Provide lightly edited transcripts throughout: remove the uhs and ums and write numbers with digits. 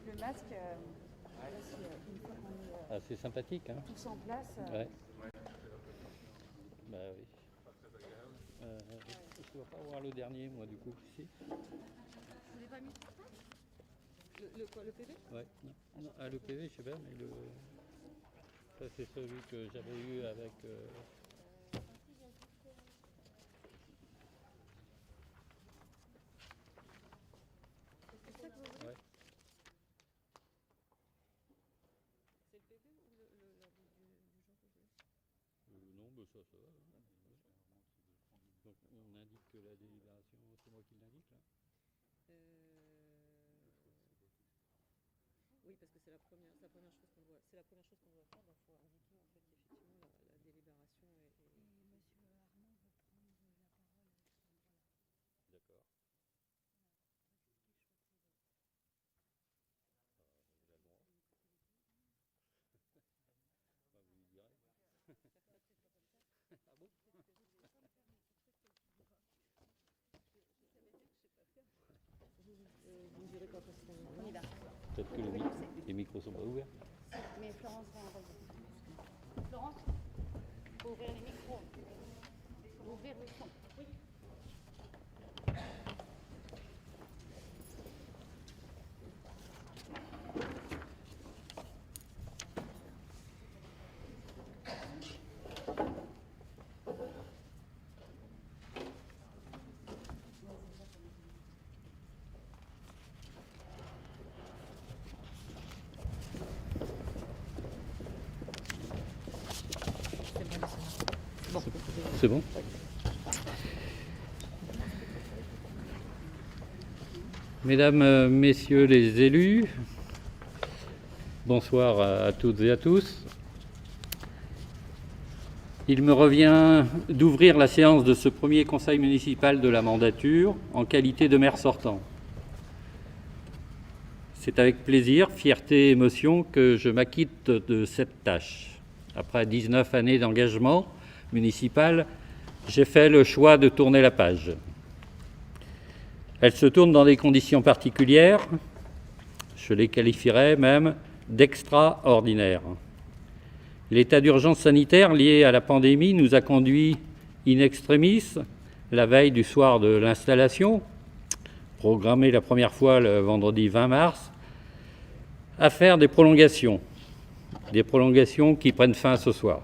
Le masque, une fois qu'on est C'est sympathique, hein. tous en place. Ouais. Bah oui. Je ne dois pas voir le dernier, moi, du coup. Si. Vous l'avez pas mis sur ça le PV? Ouais. Non, le PV, je sais pas, mais ça, c'est celui que j'avais eu avec. C'est ça que vous voulez? Ouais. C'est le PV ou l'ordre du jour que vous voulez? Non, mais ça va. Donc, on indique que la délibération, c'est moi qui l'indique, là. Oui, parce que c'est la première chose qu'on doit, faire. Donc, il faut indiquer en fait effectivement la délibération et. Et Monsieur Armand veut prendre la parole à cet endroit-là. D'accord. Vous lui direz. Ah bon? Vous me direz quand est-ce qu'on y va. Peut-être que les micros sont pas ouverts. Mais Florence va envoyer. Florence, faut ouvrir les micros. Ouvrir le son. Oui. C'est bon? Mesdames, Messieurs les élus, bonsoir à toutes et à tous. Il me revient d'ouvrir la séance de ce premier conseil municipal de la mandature en qualité de maire sortant. C'est avec plaisir, fierté et émotion que je m'acquitte de cette tâche. Après 19 années d'engagement municipal, j'ai fait le choix de tourner la page. Elle se tourne dans des conditions particulières, je les qualifierais même d'extraordinaires. L'état d'urgence sanitaire lié à la pandémie nous a conduits in extremis, la veille du soir de l'installation, programmée la première fois le vendredi 20 mars, à faire des prolongations qui prennent fin ce soir.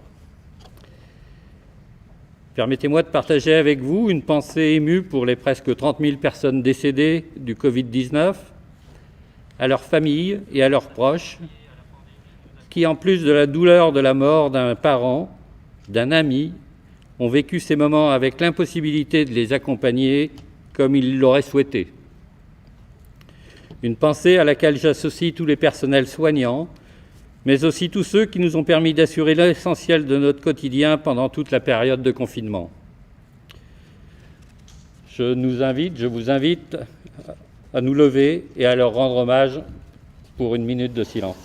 Permettez-moi de partager avec vous une pensée émue pour les presque 30 000 personnes décédées du Covid-19, à leurs familles et à leurs proches, qui, en plus de la douleur de la mort d'un parent, d'un ami, ont vécu ces moments avec l'impossibilité de les accompagner comme ils l'auraient souhaité. Une pensée à laquelle j'associe tous les personnels soignants, mais aussi tous ceux qui nous ont permis d'assurer l'essentiel de notre quotidien pendant toute la période de confinement. Je vous invite à nous lever et à leur rendre hommage pour une minute de silence.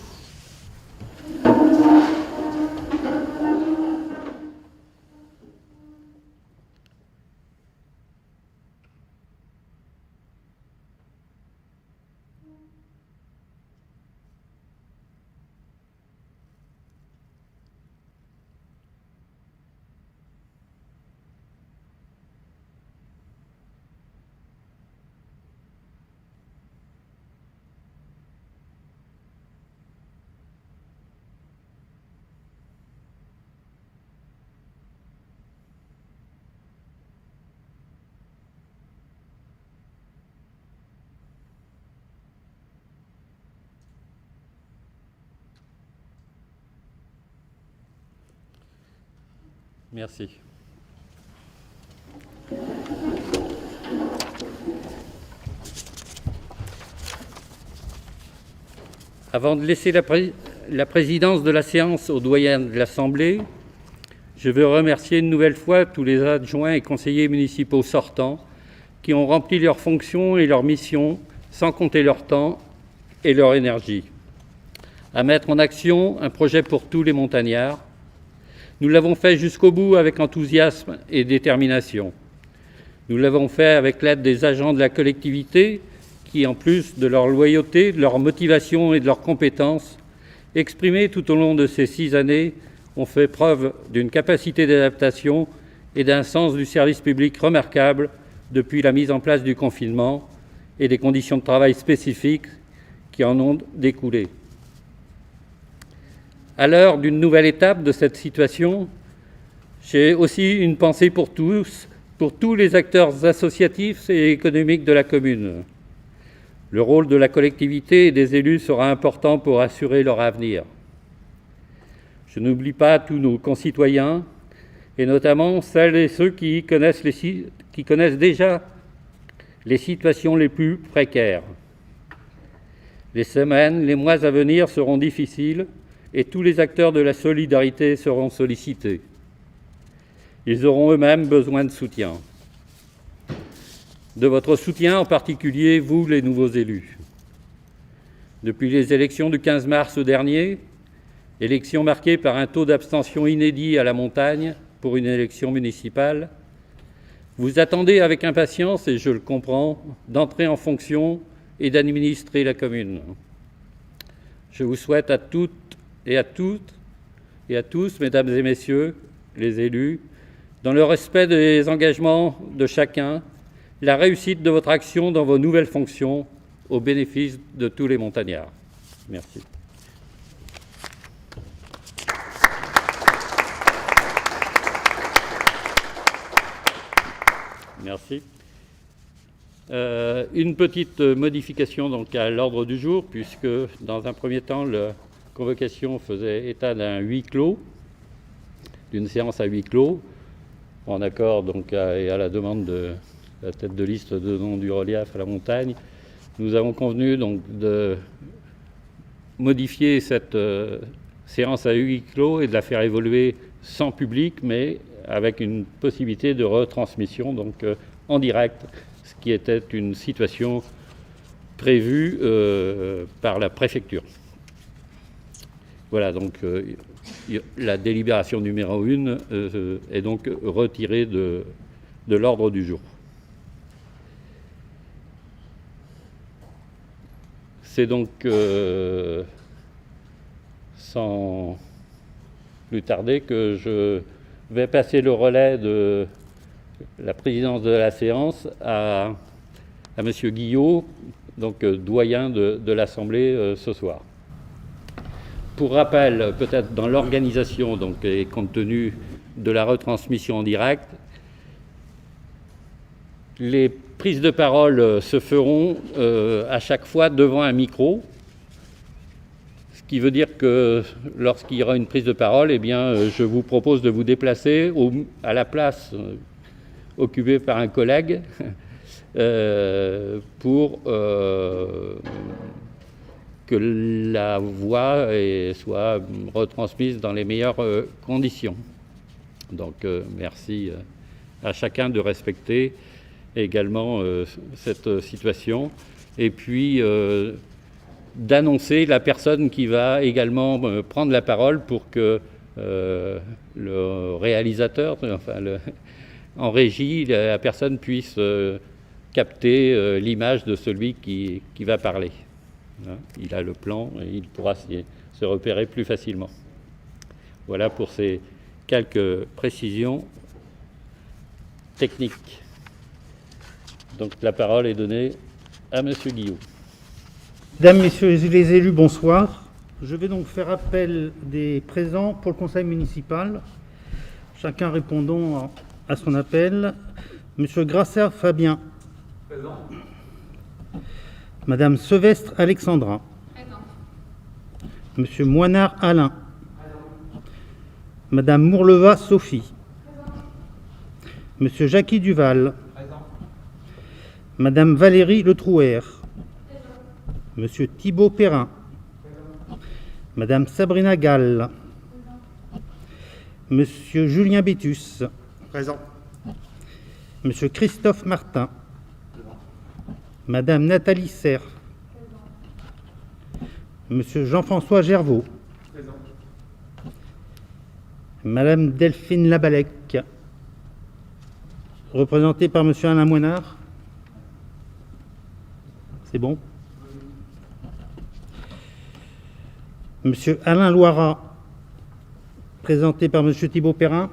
Merci. Avant de laisser la présidence de la séance au doyen de l'Assemblée, je veux remercier une nouvelle fois tous les adjoints et conseillers municipaux sortants qui ont rempli leurs fonctions et leurs missions sans compter leur temps et leur énergie à mettre en action un projet pour tous les montagnards. Nous l'avons fait jusqu'au bout avec enthousiasme et détermination. Nous l'avons fait avec l'aide des agents de la collectivité qui, en plus de leur loyauté, de leur motivation et de leurs compétences exprimées tout au long de ces 6 années, ont fait preuve d'une capacité d'adaptation et d'un sens du service public remarquable depuis la mise en place du confinement et des conditions de travail spécifiques qui en ont découlé. À l'heure d'une nouvelle étape de cette situation, j'ai aussi une pensée pour tous les acteurs associatifs et économiques de la commune. Le rôle de la collectivité et des élus sera important pour assurer leur avenir. Je n'oublie pas tous nos concitoyens, et notamment celles et ceux qui connaissent déjà les situations les plus précaires. Les semaines, les mois à venir seront difficiles, et tous les acteurs de la solidarité seront sollicités. Ils auront eux-mêmes besoin de soutien. De votre soutien, en particulier, vous, les nouveaux élus. Depuis les élections du 15 mars dernier, élections marquées par un taux d'abstention inédit à la montagne pour une élection municipale, vous attendez avec impatience, et je le comprends, d'entrer en fonction et d'administrer la commune. Je vous souhaite à toutes et à tous, mesdames et messieurs, les élus, dans le respect des engagements de chacun, la réussite de votre action dans vos nouvelles fonctions au bénéfice de tous les montagnards. Merci. Merci. Une petite modification donc à l'ordre du jour, puisque dans un premier temps, la convocation faisait état d'un huis clos, d'une séance à huis clos, en accord donc et à la demande de la tête de liste de nom du relief à la montagne. Nous avons convenu donc de modifier cette séance à huis clos et de la faire évoluer sans public, mais avec une possibilité de retransmission donc en direct, ce qui était une situation prévue par la préfecture. Voilà, donc la délibération numéro 1 est donc retirée de l'ordre du jour. C'est donc, sans plus tarder, que je vais passer le relais de la présidence de la séance à M. Guillot, donc doyen de l'Assemblée ce soir. Pour rappel, peut-être dans l'organisation, donc, et compte tenu de la retransmission en direct, les prises de parole se feront à chaque fois devant un micro, ce qui veut dire que lorsqu'il y aura une prise de parole, eh bien, je vous propose de vous déplacer à la place occupée par un collègue pour que la voix soit retransmise dans les meilleures conditions. Donc merci à chacun de respecter également cette situation, et puis d'annoncer la personne qui va également prendre la parole pour que le réalisateur, enfin en régie, la personne puisse capter l'image de celui qui va parler. Il a le plan et il pourra se repérer plus facilement. Voilà pour ces quelques précisions techniques. Donc la parole est donnée à M. Guillot. Mesdames, Messieurs les élus, bonsoir. Je vais donc faire appel des présents pour le conseil municipal, chacun répondant à son appel. Monsieur Grasser Fabien. Présent. Madame Sevestre Alexandra. Présent. Monsieur Moinard Alain. Présent. Madame Mourleva Sophie. Présent. Monsieur Jackie Duval. Présent. Madame Valérie Le Trouer. Présent. Monsieur Thibault Perrin. Présent. Madame Sabrina Gall. Monsieur Julien Bétus. Présent. Monsieur Christophe Martin. Madame Nathalie Serre. Monsieur Jean-François Gervaux. Présent. Madame Delphine Labalec, représentée par Monsieur Alain Moinard. C'est bon. Monsieur Alain Loirat, présenté par Monsieur Thibault Perrin.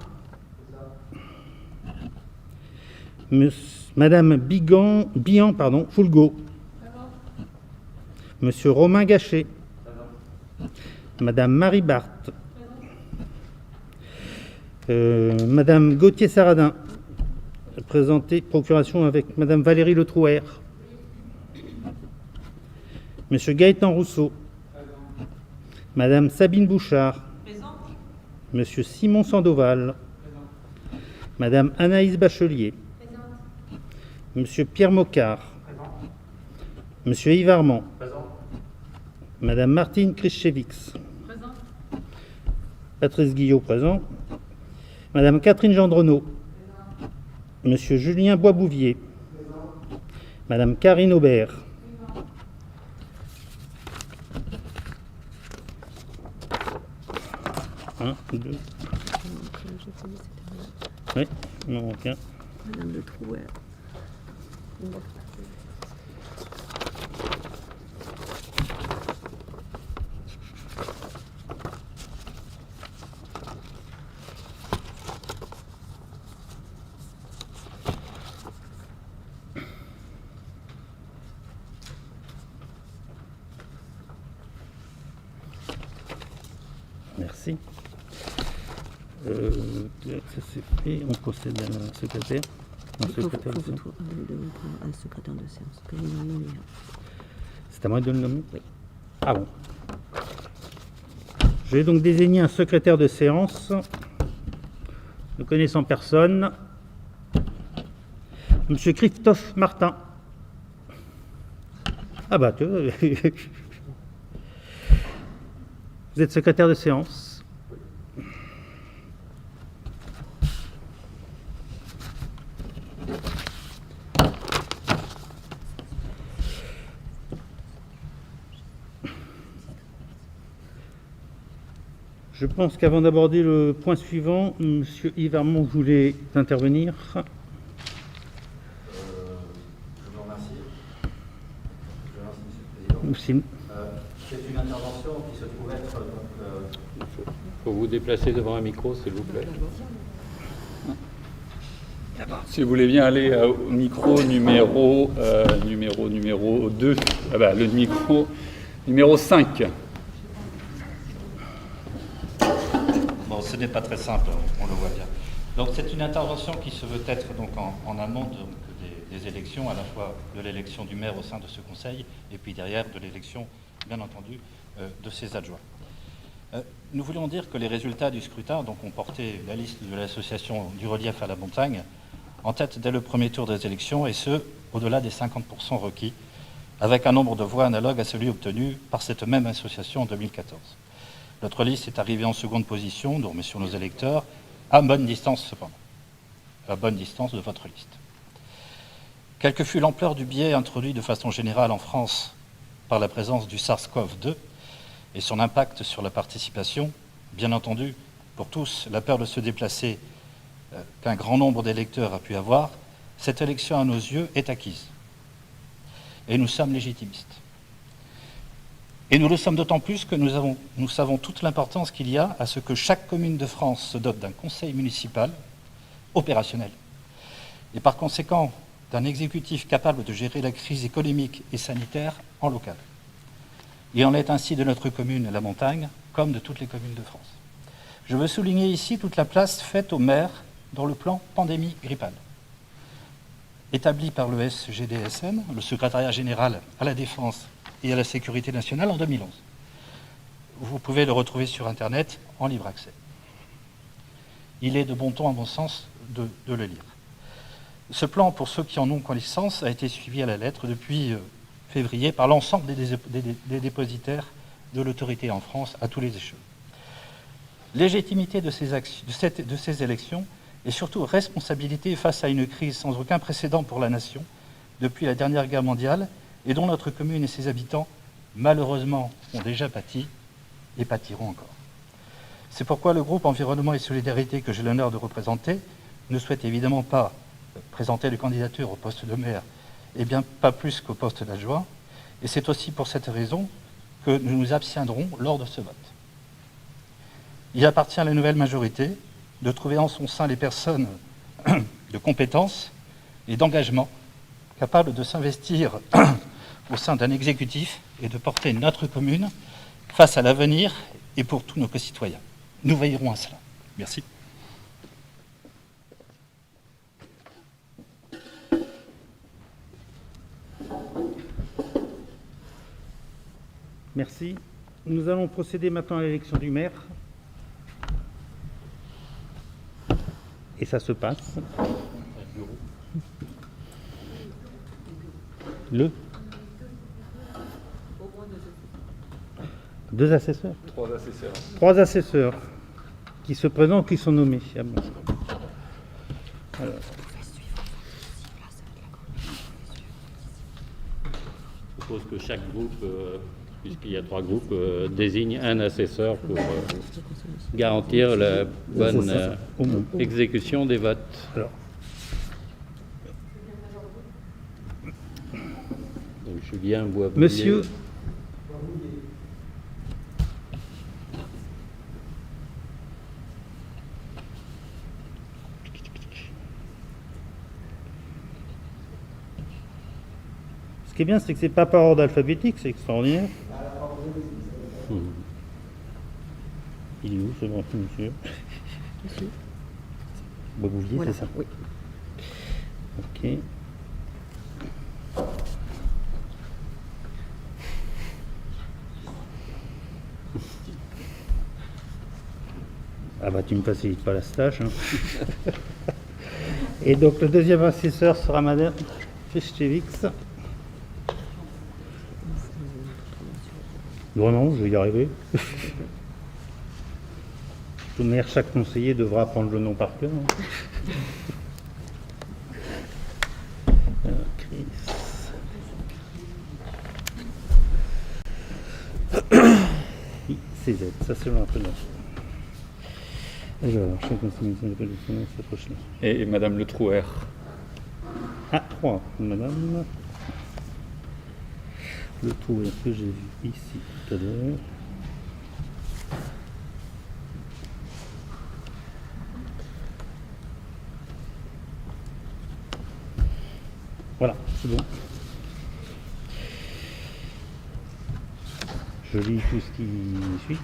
Madame Bihan, Foulgo. Monsieur Romain Gachet. Madame Marie Barthes. Madame Gauthier-Saradin, présentée procuration avec Madame Valérie Le Trouer. Monsieur Gaëtan Rousseau. Madame Sabine Bouchard. Monsieur Simon Sandoval. Madame Anaïs Bachelier. Monsieur Pierre Mocard. Monsieur Yves Armand. Madame Martine Krischewicz. Patrice Guillot, présent. Madame Catherine Gendronneau. Monsieur Julien Boisbouvier. Madame Karine Aubert. Un, deux. Oui, il m'en manque un. Madame Le Trouer. Merci. Ça c'est fait. On procède à la secrétaire. Il faut demander à un secrétaire de séance que nous allons lire. C'est à moi de le nommer? Oui. Ah bon. Je vais donc désigner un secrétaire de séance. Ne connaissant personne. Monsieur Christophe Martin. Ah bah, tu vois. Vous êtes secrétaire de séance. Je pense qu'avant d'aborder le point suivant, Monsieur Yves Armand voulait intervenir. Je vous remercie. Je vous remercie, Monsieur le Président. C'est une intervention qui se trouve être... Il faut vous déplacer devant un micro, s'il vous plaît. Si vous voulez bien aller au micro numéro 2, le micro numéro 5. Bon, ce n'est pas très simple, on le voit bien. Donc c'est une intervention qui se veut être donc en amont des élections, à la fois de l'élection du maire au sein de ce conseil, et puis derrière de l'élection, bien entendu, de ses adjoints. Nous voulons dire que les résultats du scrutin donc, ont porté la liste de l'association du relief à la montagne en tête dès le premier tour des élections, et ce, au-delà des 50% requis, avec un nombre de voix analogue à celui obtenu par cette même association en 2014. Notre liste est arrivée en seconde position, nous remercions nos électeurs, à bonne distance cependant, à bonne distance de votre liste. Quelle que fût l'ampleur du biais introduit de façon générale en France par la présence du SARS-CoV-2 et son impact sur la participation, bien entendu, pour tous, la peur de se déplacer qu'un grand nombre d'électeurs a pu avoir, cette élection à nos yeux est acquise. Et nous sommes légitimistes. Et nous le sommes d'autant plus que nous savons toute l'importance qu'il y a à ce que chaque commune de France se dote d'un conseil municipal opérationnel. Et par conséquent, d'un exécutif capable de gérer la crise économique et sanitaire en local. Il en est ainsi de notre commune, la Montagne, comme de toutes les communes de France. Je veux souligner ici toute la place faite aux maires dans le plan pandémie grippale, établi par le SGDSN, le secrétariat général à la Défense et à la Sécurité nationale en 2011. Vous pouvez le retrouver sur Internet en libre accès. Il est de bon ton, à mon sens, de le lire. Ce plan, pour ceux qui en ont connaissance, a été suivi à la lettre depuis février par l'ensemble des dépositaires de l'autorité en France à tous les échelons. Légitimité de ces élections et surtout responsabilité face à une crise sans aucun précédent pour la nation depuis la dernière guerre mondiale et dont notre commune et ses habitants, malheureusement, ont déjà pâti et pâtiront encore. C'est pourquoi le groupe Environnement et Solidarité que j'ai l'honneur de représenter ne souhaite évidemment pas présenter de candidature au poste de maire, et bien pas plus qu'au poste d'adjoint, et c'est aussi pour cette raison que nous nous abstiendrons lors de ce vote. Il appartient à la nouvelle majorité de trouver en son sein les personnes de compétences et d'engagement capables de s'investir au sein d'un exécutif et de porter notre commune face à l'avenir et pour tous nos concitoyens. Nous veillerons à cela. Merci. Merci. Nous allons procéder maintenant à l'élection du maire. Et ça se passe. Deux assesseurs. 3 assesseurs. 3 assesseurs qui se présentent, qui sont nommés. Ah bon. Alors. Je propose que chaque groupe, puisqu'il y a 3 groupes, désigne un assesseur pour garantir la bonne exécution des votes. Alors. Donc Julien Boisbouillet. Monsieur. Ce qui est bien, c'est que c'est pas par ordre alphabétique, c'est extraordinaire. Il est où ce grand monsieur? Ici. Boisbouillet, Voilà, c'est ça? oui. Ok. Ah bah tu me facilites pas la tâche. Hein. Et donc le deuxième assesseur sera Madame Fischewix. Non, je vais y arriver. De toute manière, chaque conseiller devra apprendre le nom par cœur. Alors, Chris. CZ, ça c'est un peu là. Alors, chaque conseiller de l'élection s'approche là. Et Madame Le Trouer. Ah, 3, madame. Le trou que j'ai vu ici tout à l'heure. Voilà, c'est bon. Je lis tout ce qui suit.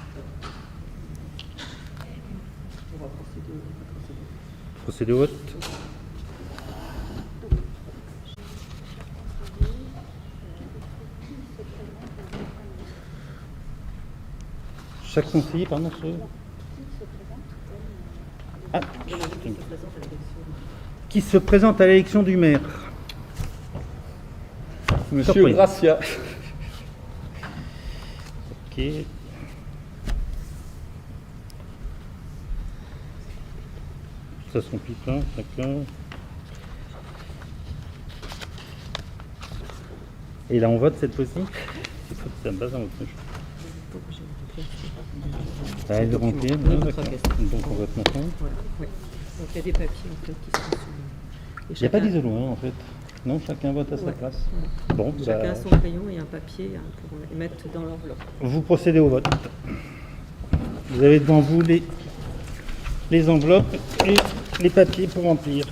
On va Procéder au vote. Chaque conseiller, pardon, Ah. Qui se présente à l'élection du maire? Monsieur Surprise. Gracia. Ok. Ça son pitin, d'accord. Et là on vote cette fois-ci? Il faut que ça me base dans votre poche. Ah, elle est remplie, d'accord. Donc on vote maintenant. Voilà, oui. Donc il y a des papiers en fait qui sont sur. Il n'y a pas d'isolant en fait. Non, chacun vote à sa place. Bon, Chacun a son crayon et un papier pour les mettre dans l'enveloppe. vous procédez au vote. Vous avez devant vous les enveloppes et les papiers pour remplir.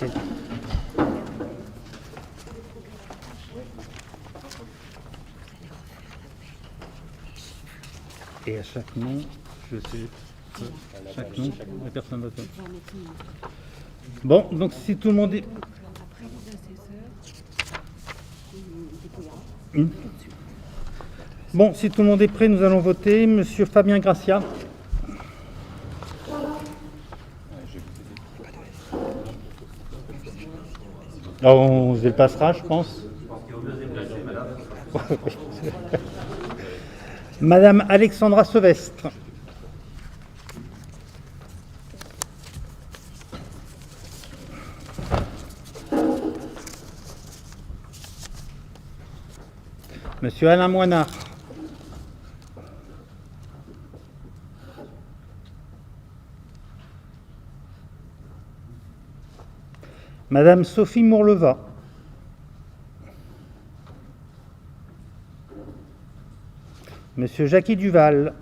Ok. Et à chaque nom, je sais que chaque nom, la personne va faire. Bon, donc si tout le monde est... Après les assesseurs, Bon, si tout le monde est prêt, nous allons voter. Monsieur Fabien Gracia. On se dépassera, je pense. Madame Alexandra Sevestre. Monsieur Alain Moinard. Madame Sophie Mourleva. Monsieur Jackie Duval.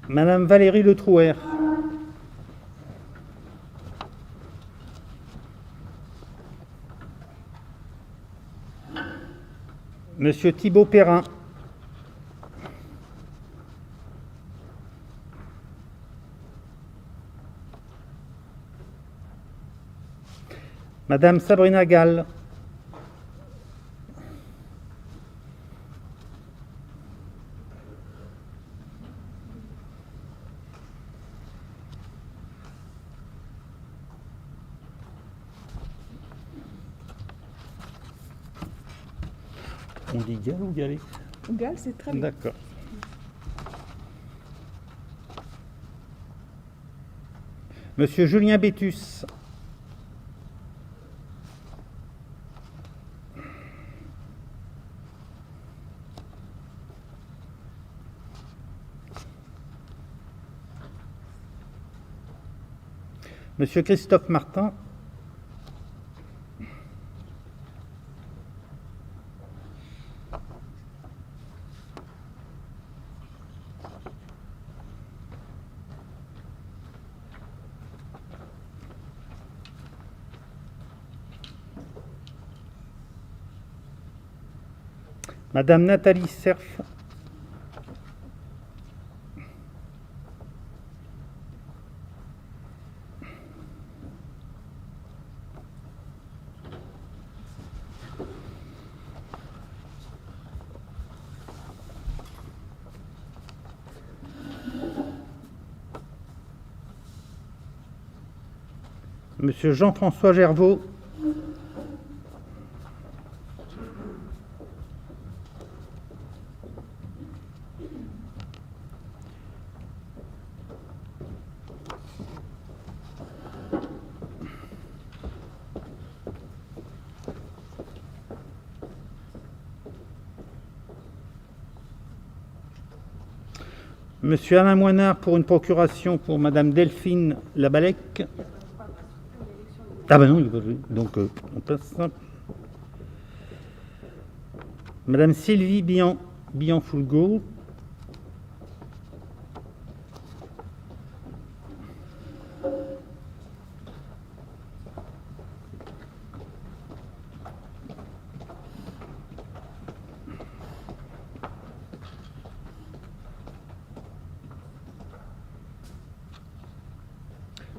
Madame Valérie Le Trouer. Monsieur Thibaut Perrin. Madame Sabrina Gall. On dit Gall ou Gallet? Gall, c'est très bien. D'accord. Monsieur Julien Bétus. Monsieur Christophe Martin. Madame Nathalie Serf. Monsieur Jean-François Gervaux. Monsieur Alain Moinard pour une procuration pour Madame Delphine Labalec. Ah ben non, il va jouer. Donc on passe simple. Madame Sylvie Bian-Fulgo.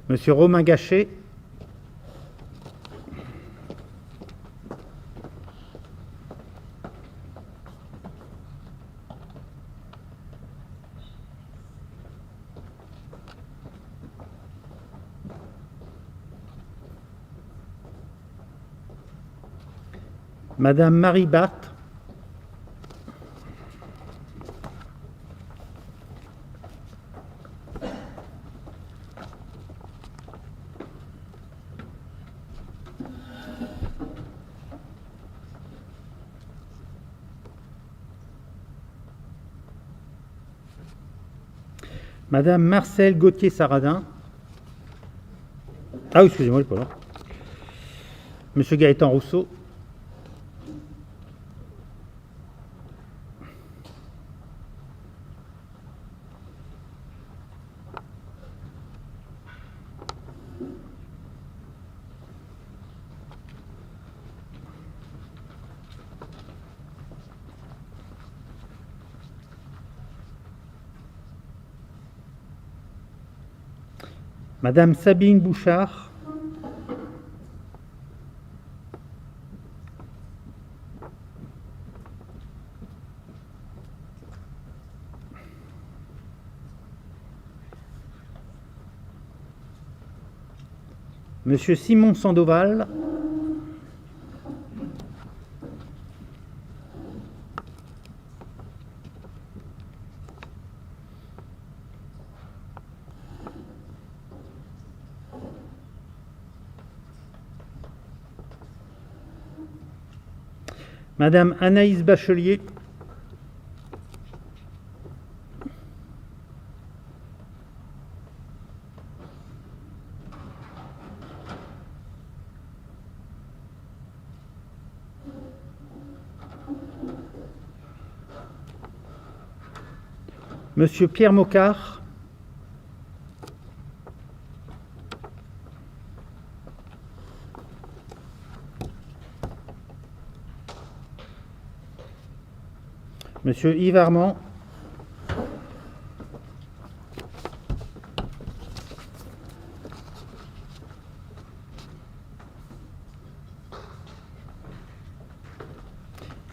Monsieur Romain Gachet. Madame Marie Barthes. Madame Marcel Gauthier-Saradin. Ah oui, excusez-moi, je suis pas là. Monsieur Gaëtan Rousseau. Madame Sabine Bouchard. Monsieur Simon Sandoval. Madame Anaïs Bachelier. Monsieur Pierre Mocard. Monsieur Yves Armand.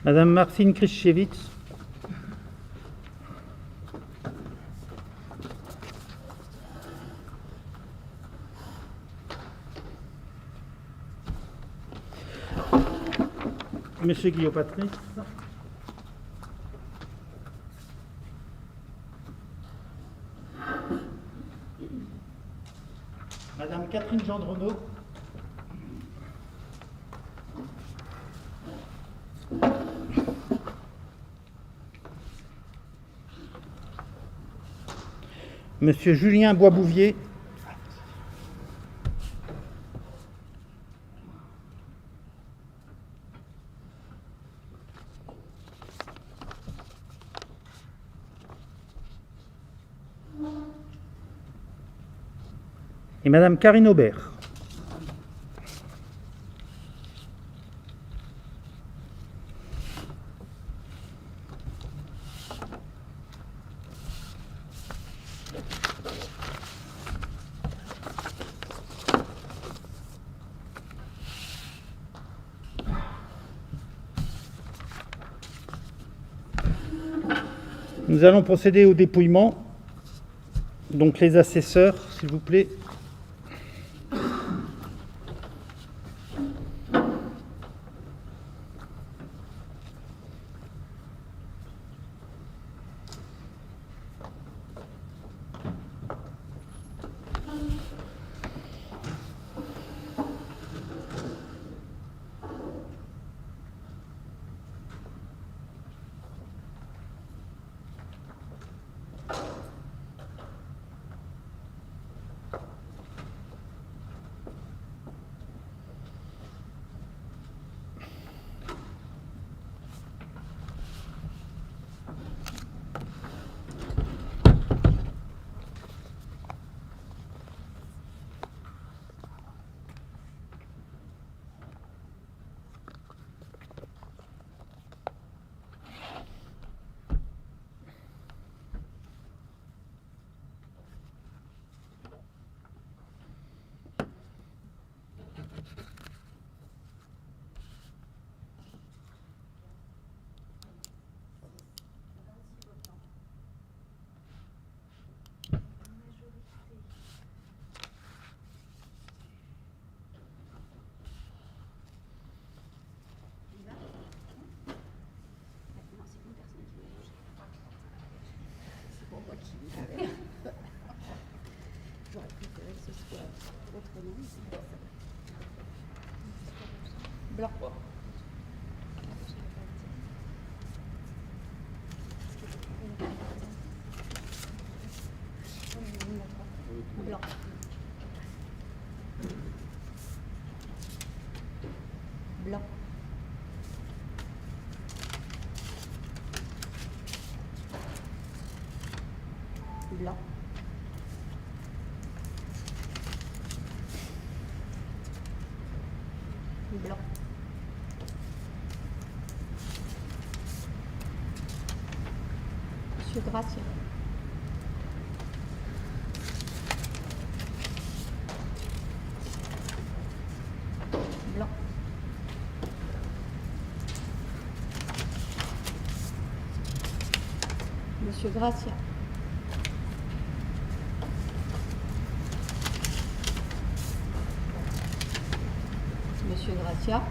Madame Marcine Krischewitz. Monsieur Guillaume Patrice. Madame Catherine Gendronneau. Monsieur Julien Boisbouvier. Et Madame Karine Aubert. Nous allons procéder au dépouillement. Donc les assesseurs, s'il vous plaît. J'aurais préféré que ce soit autrement, mais c'est comme ça. Blanc. Blanc. Blanc. Blanc. Blanc. Monsieur Gracieux. Monsieur Gracia. Monsieur Gracia.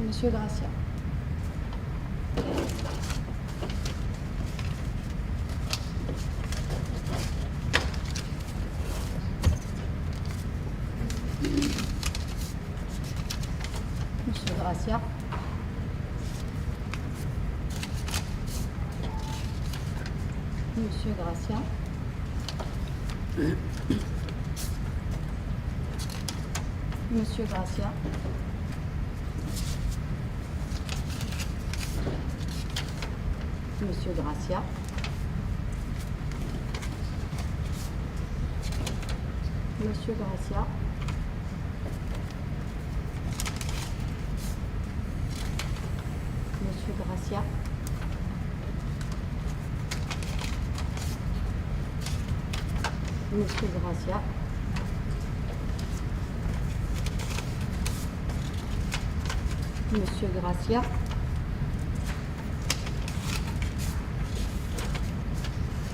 Monsieur Gracia. Monsieur Gracia. Monsieur Gracia. Monsieur Gracia. Monsieur Gracia. Monsieur Gracia. Monsieur Gracia. Monsieur Gracia. Monsieur Gracia.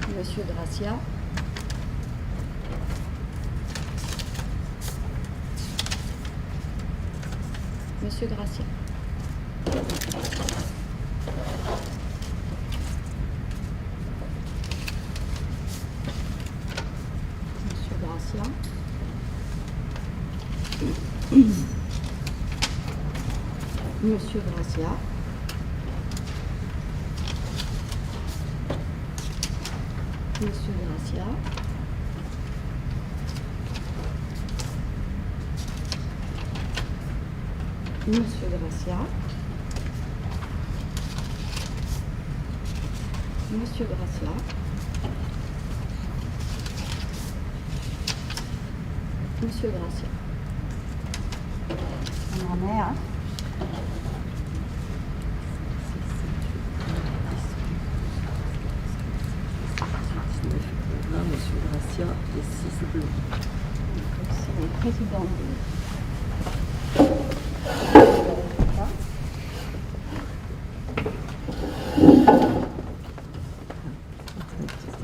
Monsieur Gracia. Monsieur Gracia. Monsieur Gracia. Monsieur Gracia. Monsieur Gracia. Monsieur Gracia. Monsieur Gracia. Monsieur Gracia. Ma mère. Monsieur Gracia et 6 bleus. C'est le président de...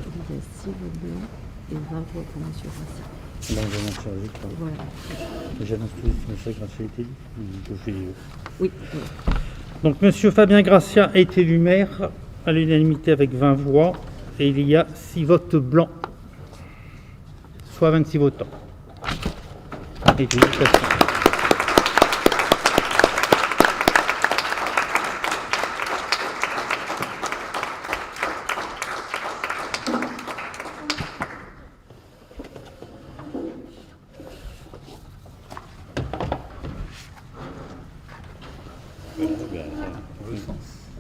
Il y a 6 bleus et 20 voix pour Monsieur Gracia. Donc, j'annonce chargé, pardon. Voilà. J'annonce tout, Monsieur Gracia a été élu. Oui. Donc, Monsieur Fabien Gracia a été élu maire à l'unanimité avec 20 voix et il y a 6 votes blancs, soit 26 votants. Et félicitations.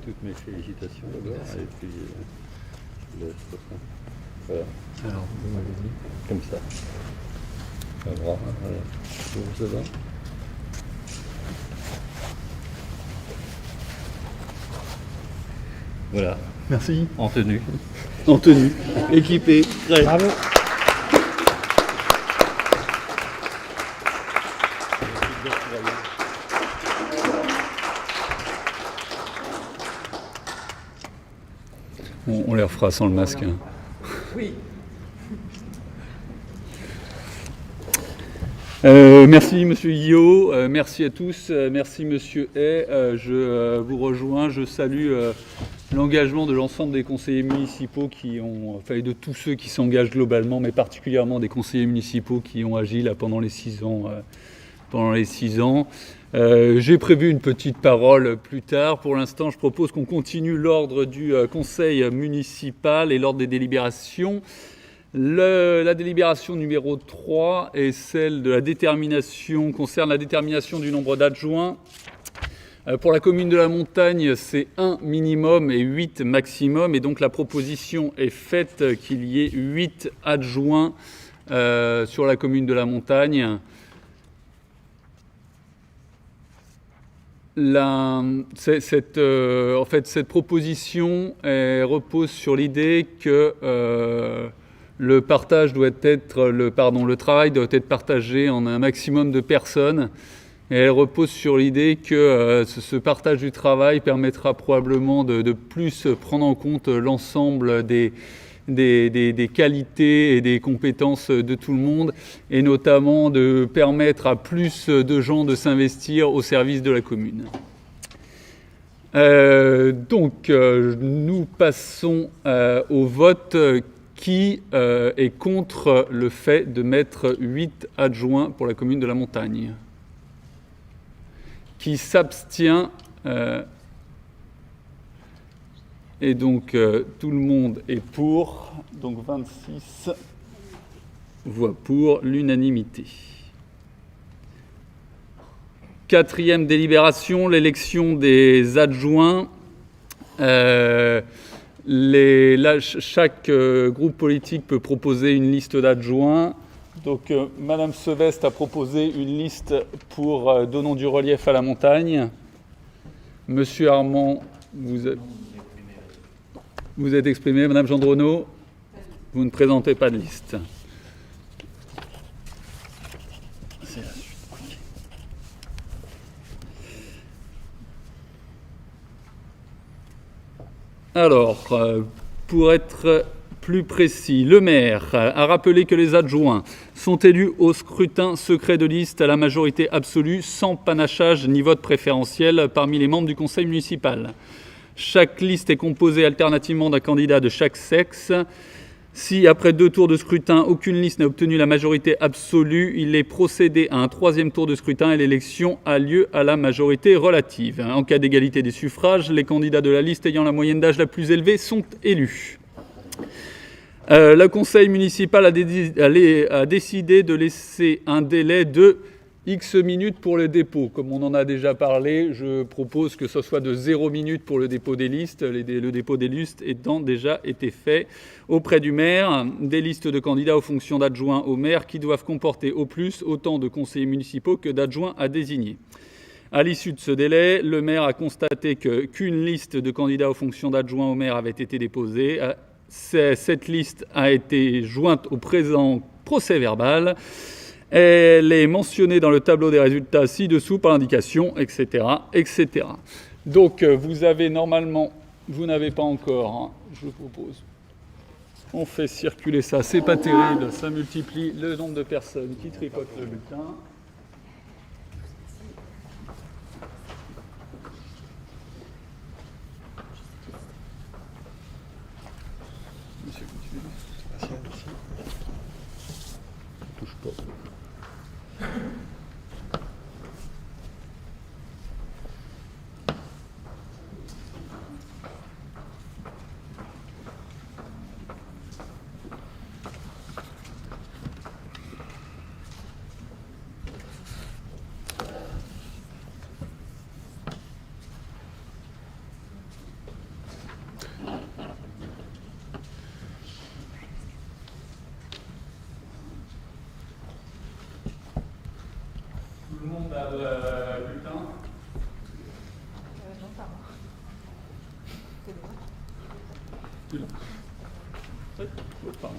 Toutes mes félicitations d'abord. Et puis, je laisse ça. Voilà. Alors, vous m'avez dit. Comme ça. Voilà. Ça va. Voilà, Merci. en tenue. En tenue, équipé, prêt. Bravo. On les refera sans le masque. Hein. Oui. Merci Monsieur Guillot, merci à tous, merci Monsieur Hay. Je vous rejoins, je salue l'engagement de l'ensemble des conseillers municipaux qui ont, enfin de tous ceux qui s'engagent globalement, mais particulièrement des conseillers municipaux qui ont agi là pendant les 6 ans. J'ai prévu une petite parole plus tard. Pour l'instant, je propose qu'on continue l'ordre du conseil municipal et l'ordre des délibérations. La délibération numéro 3 est celle de la détermination, concerne la détermination du nombre d'adjoints. Pour la commune de la Montagne, c'est 1 minimum et 8 maximum. Et donc la proposition est faite qu'il y ait 8 adjoints sur la commune de la Montagne. Cette proposition repose sur l'idée que le travail doit être partagé en un maximum de personnes Et elle repose sur l'idée que ce partage du travail permettra probablement de plus prendre en compte l'ensemble des qualités et des compétences de tout le monde, et notamment de permettre à plus de gens de s'investir au service de la commune. Donc, nous passons au vote. Qui est contre le fait de mettre 8 adjoints pour la commune de la Montagne? Qui s'abstient? Et donc, tout le monde est pour. Donc, 26 voix pour, l'unanimité. Quatrième délibération, l'élection des adjoints. Chaque groupe politique peut proposer une liste d'adjoints. Donc, Madame Seveste a proposé une liste pour Donnons du relief à la montagne. Monsieur Armand, vous êtes exprimé. Madame Gendronneau, vous ne présentez pas de liste. C'est la suite. Alors, pour être plus précis, le maire a rappelé que les adjoints sont élus au scrutin secret de liste à la majorité absolue, sans panachage ni vote préférentiel parmi les membres du conseil municipal. Chaque liste est composée alternativement d'un candidat de chaque sexe. Si, après 2 tours de scrutin, aucune liste n'a obtenu la majorité absolue, il est procédé à un 3e tour de scrutin et l'élection a lieu à la majorité relative. En cas d'égalité des suffrages, les candidats de la liste ayant la moyenne d'âge la plus élevée sont élus. Le conseil municipal a décidé de laisser un délai de X minutes pour le dépôt. Comme on en a déjà parlé, je propose que ce soit de 0 minutes pour le dépôt des listes, le dépôt des listes étant déjà été fait auprès du maire, des listes de candidats aux fonctions d'adjoints au maire qui doivent comporter au plus autant de conseillers municipaux que d'adjoints à désigner. À l'issue de ce délai, le maire a constaté qu'une liste de candidats aux fonctions d'adjoints au maire avait été déposée. Cette liste a été jointe au présent procès-verbal. Elle est mentionnée dans le tableau des résultats ci-dessous par l'indication, etc., etc. Donc, vous avez normalement... Vous n'avez pas encore, hein, je vous propose. On fait circuler ça, c'est pas terrible, ça multiplie le nombre de personnes qui tripotent le bulletin. Monsieur, continue. Touche pas. Tout le monde a le bulletin? Non, pas moi. C'est bon. Tu l'as? Oui, pardon.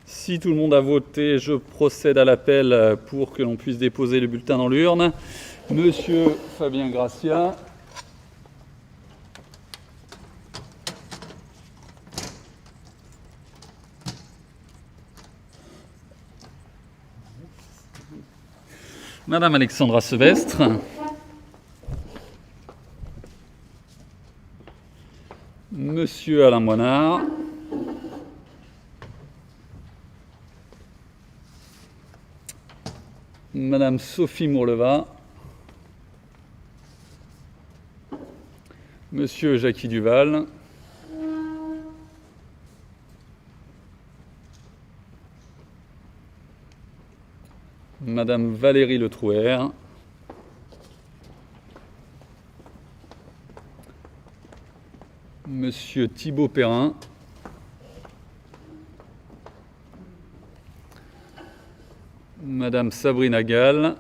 Si tout le monde a voté, je procède à l'appel pour que l'on puisse déposer le bulletin dans l'urne. Monsieur Fabien Gracia. Madame Alexandra Sevestre. Monsieur Alain Moinard. Madame Sophie Mourleva. Monsieur Jackie Duval. Madame Valérie Le Trouer, Monsieur Thibaut Perrin, Madame Sabrina Gall,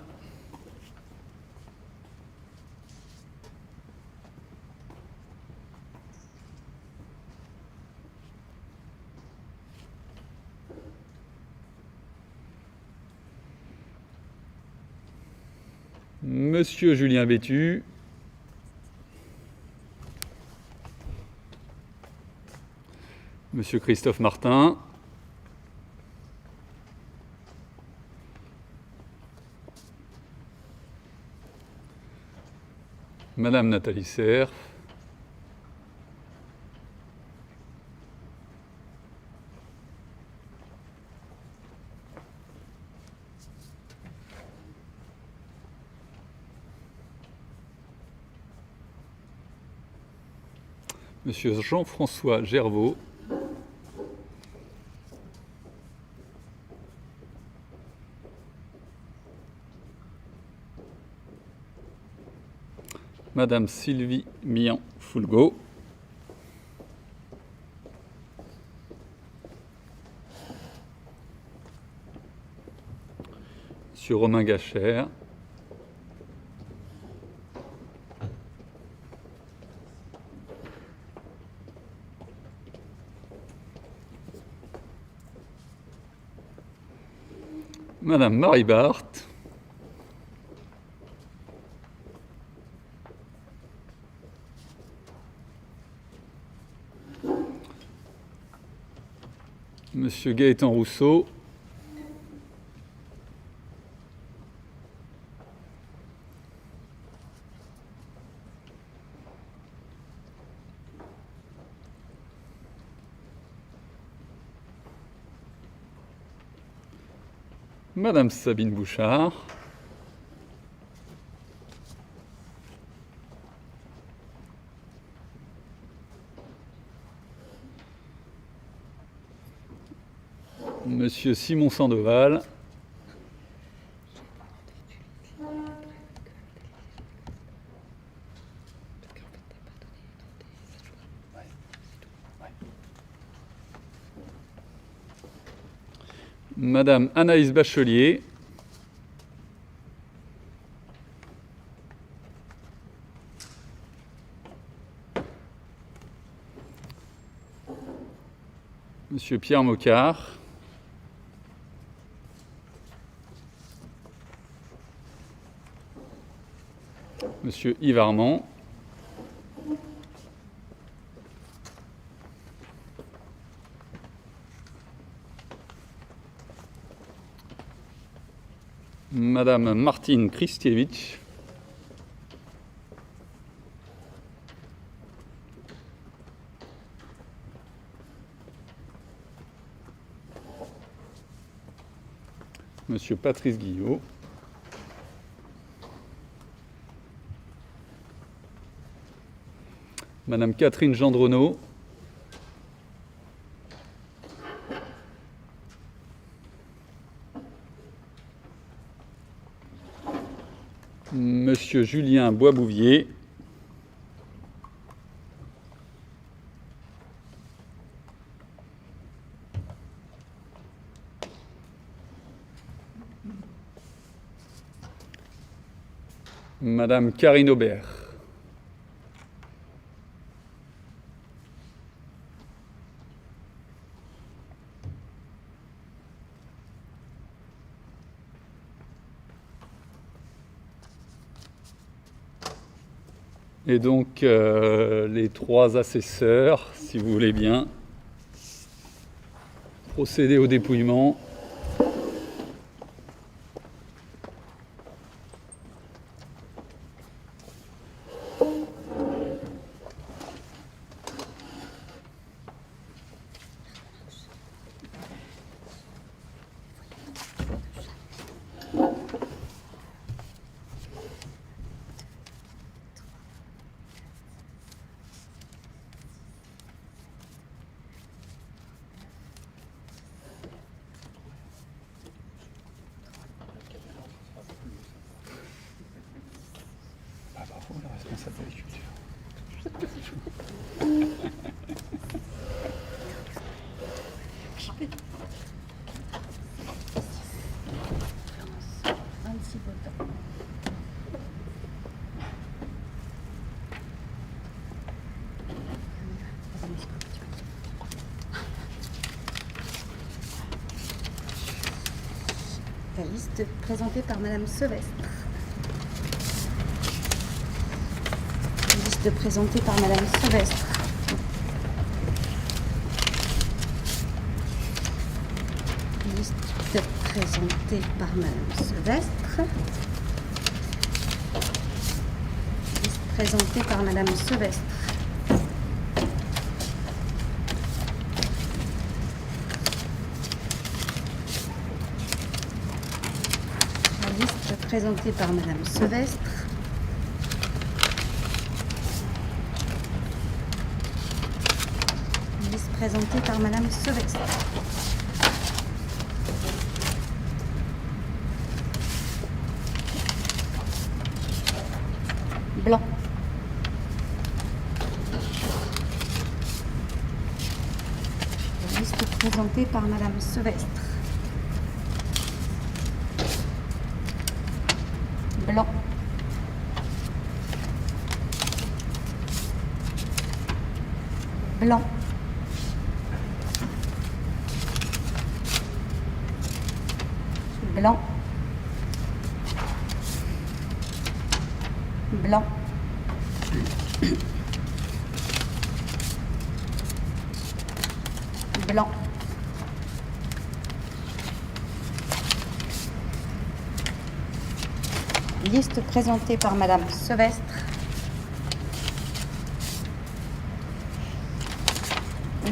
Monsieur Julien Bétu, Monsieur Christophe Martin, Madame Nathalie Serre, Monsieur Jean-François Gervaux, Madame Sylvie Mian-Foulgo, Monsieur Romain Gachère, Madame Marie Barthes, Monsieur Gaëtan Rousseau, Madame Sabine Bouchard, Monsieur Simon Sandoval, Madame Anaïs Bachelier, Monsieur Pierre Mocard, Monsieur Yves Armand, Madame Martine Kristiewicz, Monsieur Patrice Guillot, Madame Catherine Gendronneau, Monsieur Julien Boisbouvier, Madame Karine Aubert. Et donc, les trois assesseurs, si vous voulez bien, procéder au dépouillement. ça fait les cultures. La liste présentée par Madame Sevestre. La liste présentée par Madame Sevestre. La liste présentée par Madame Sevestre. La liste présentée par Madame Sevestre. Présentée par Madame Sevestre. Liste présentée par Madame Sevestre. Blanc. Liste présentée par Madame Sevestre. Blanc. Blanc. Blanc. Blanc. Blanc. Liste présentée par Madame Sevestre.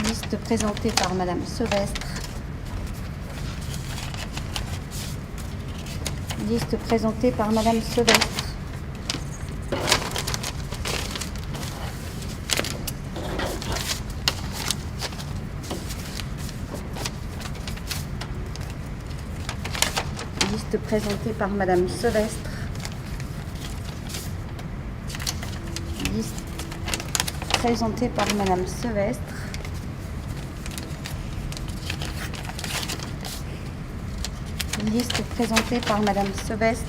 Liste présentée par Madame Sevestre. Liste présentée par Madame Sevestre. Liste présentée par Madame Sevestre. Liste présentée par Madame Sevestre. Liste présentée par Madame Sevestre.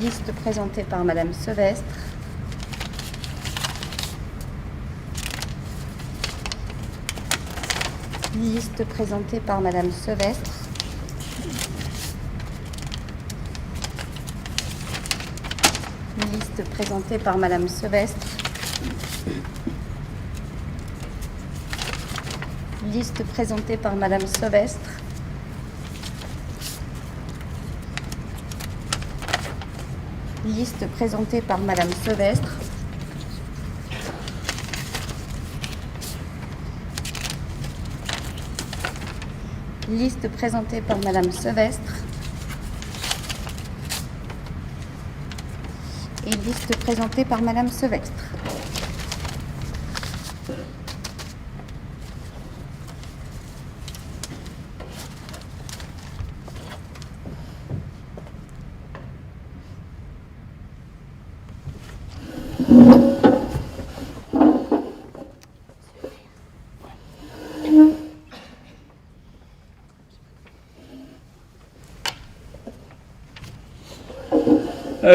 Liste présentée par Madame Sevestre. Liste présentée par Madame Sevestre. Liste présentée par Madame Sevestre. Liste présentée par Madame Sevestre. Liste présentée par Madame Sevestre. Liste présentée par Madame Sevestre. Et liste présentée par Madame Sevestre.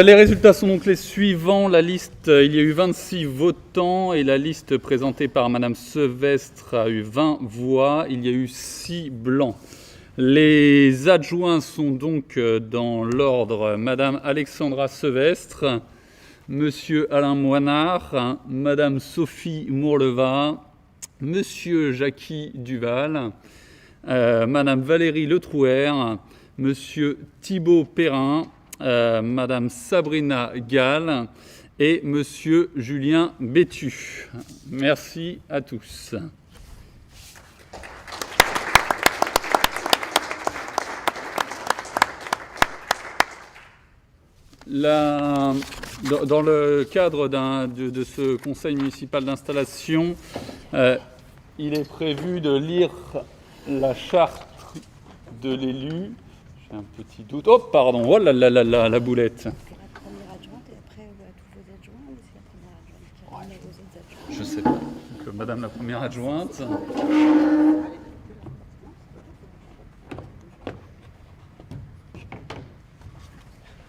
Les résultats sont donc les suivants. La liste, il y a eu 26 votants et la liste présentée par Madame Sevestre a eu 20 voix. Il y a eu 6 blancs. Les adjoints sont donc dans l'ordre Madame Alexandra Sevestre, Monsieur Alain Moinard, Madame Sophie Mourleva, Monsieur Jackie Duval, Madame Valérie Letrouer, Monsieur Thibaut Perrin, Madame Sabrina Gall et Monsieur Julien Bétu. Merci à tous. Dans le cadre de ce conseil municipal d'installation, il est prévu de lire la charte de l'élu. J'ai un petit doute. Oh, pardon, oh là là là là, la boulette. C'est la première adjointe et après tous vos adjoints ou c'est la première adjointe qui remet aux autres adjoints? Je sais pas. Donc, Madame la première adjointe.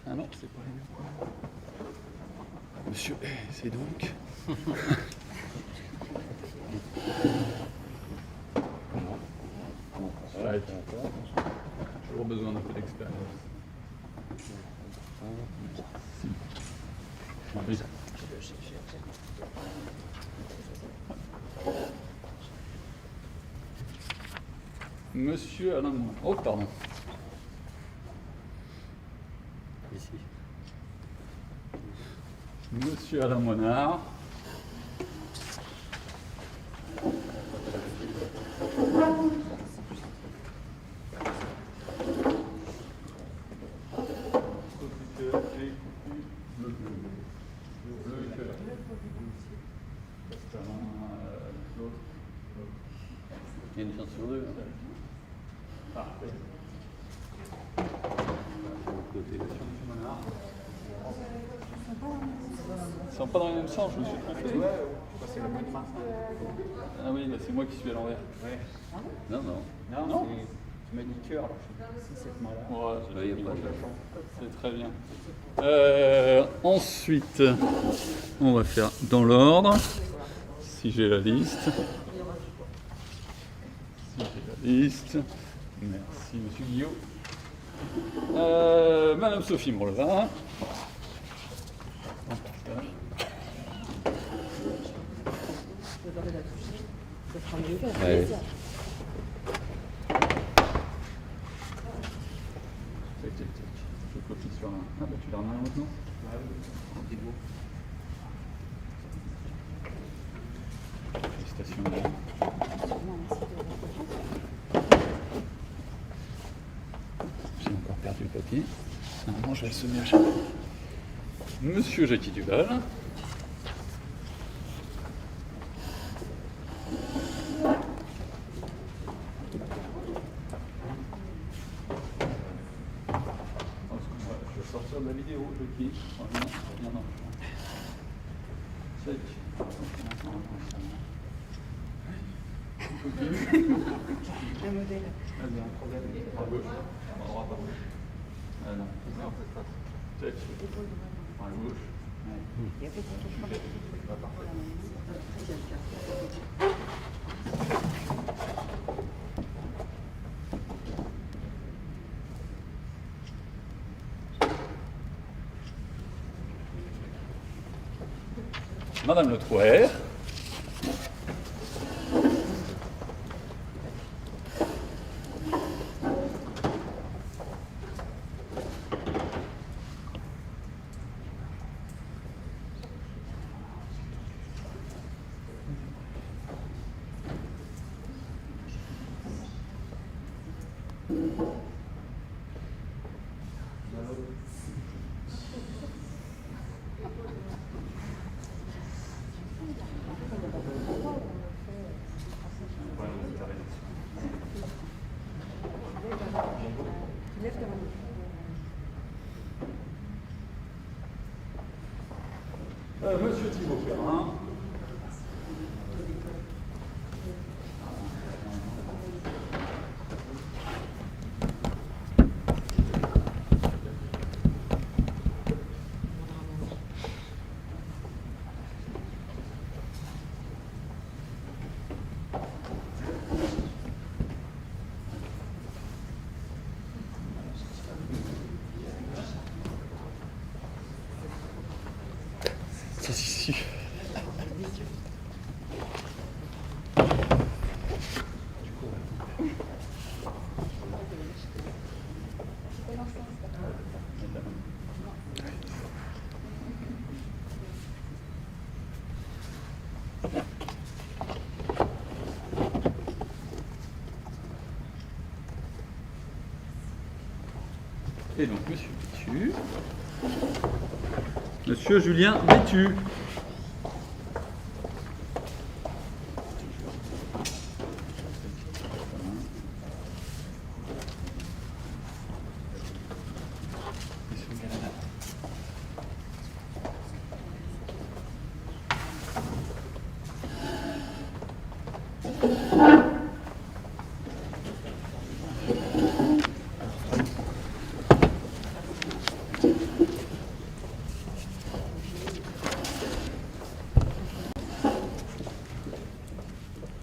Ah non, c'est pas les mêmes. Monsieur, c'est donc. Ouais, toujours besoin d'un peu d'expérience. Oui. Monsieur Alain Moin. Oh, pardon. Ici. Monsieur Alain Moinard. Il y a une chance sur deux. Parfait. Ils sont pas dans le même sens, je me suis trompé. Ah oui, là, c'est moi qui suis à l'envers. Non, non. Non. Tu m'as dit cœur, alors je sais cette main-là. Ouais, Là, il y a pas de- c'est très bien. Ensuite, on va faire dans l'ordre, si j'ai la liste. Si j'ai la liste. Merci, monsieur Guillaume. Madame Sophie Morlevin. Ouais. Tac, tac, tac. Je copie sur un. Ah bah tu l'as remis maintenant. Félicitations. J'ai encore perdu le papier. Normalement, je vais le semer à chaque fois. Monsieur Jackie Duval. Je vais sortir de la vidéo, Jackie. Non, non. Check. Un modèle. Ah, il y a un problème. À gauche. À droite, pardon. Ah non. Check. À gauche. Il y a peut-être quelque chose. Madame Le Trouer. Monsieur Thibault Perrin. Ça, si. Et donc, monsieur Bétu. Monsieur Julien Bétu.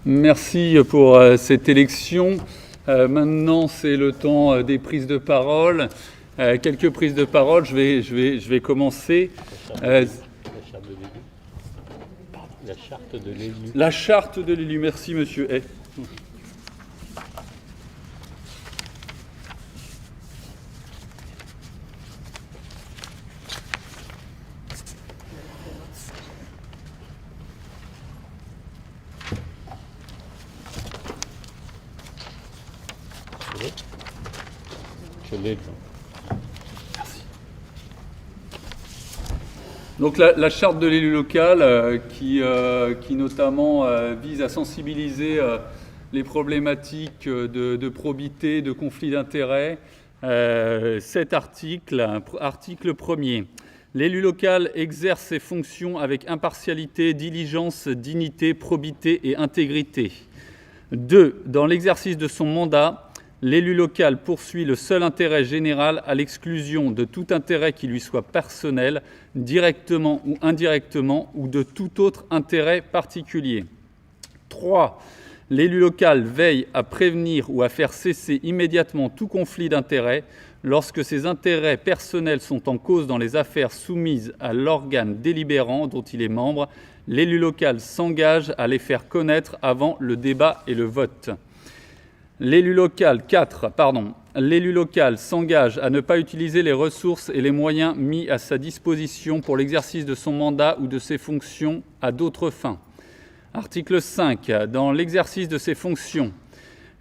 Merci pour cette élection. Maintenant, c'est le temps des prises de parole. Quelques prises de parole. Je vais commencer. La charte de l'élu. La charte de l'élu. Merci, monsieur Hay. Je l'ai. Donc la charte de l'élu local qui notamment vise à sensibiliser les problématiques de probité, de conflit d'intérêts. Cet article 1er. L'élu local exerce ses fonctions avec impartialité, diligence, dignité, probité et intégrité. 2. Dans l'exercice de son mandat, l'élu local poursuit le seul intérêt général à l'exclusion de tout intérêt qui lui soit personnel, directement ou indirectement, ou de tout autre intérêt particulier. 3. L'élu local veille à prévenir ou à faire cesser immédiatement tout conflit d'intérêts lorsque ses intérêts personnels sont en cause dans les affaires soumises à l'organe délibérant dont il est membre. L'élu local s'engage à les faire connaître avant le débat et le vote. L'élu local s'engage à ne pas utiliser les ressources et les moyens mis à sa disposition pour l'exercice de son mandat ou de ses fonctions à d'autres fins. Article 5. Dans l'exercice de ses fonctions,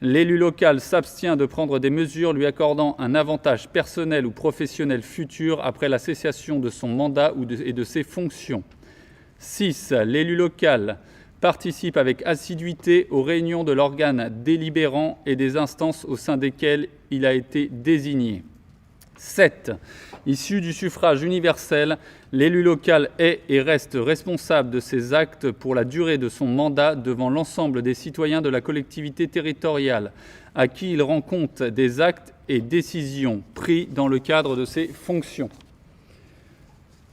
l'élu local s'abstient de prendre des mesures lui accordant un avantage personnel ou professionnel futur après la cessation de son mandat et de ses fonctions. 6. L'élu local participe avec assiduité aux réunions de l'organe délibérant et des instances au sein desquelles il a été désigné. 7. Issu du suffrage universel, l'élu local est et reste responsable de ses actes pour la durée de son mandat devant l'ensemble des citoyens de la collectivité territoriale, à qui il rend compte des actes et décisions pris dans le cadre de ses fonctions.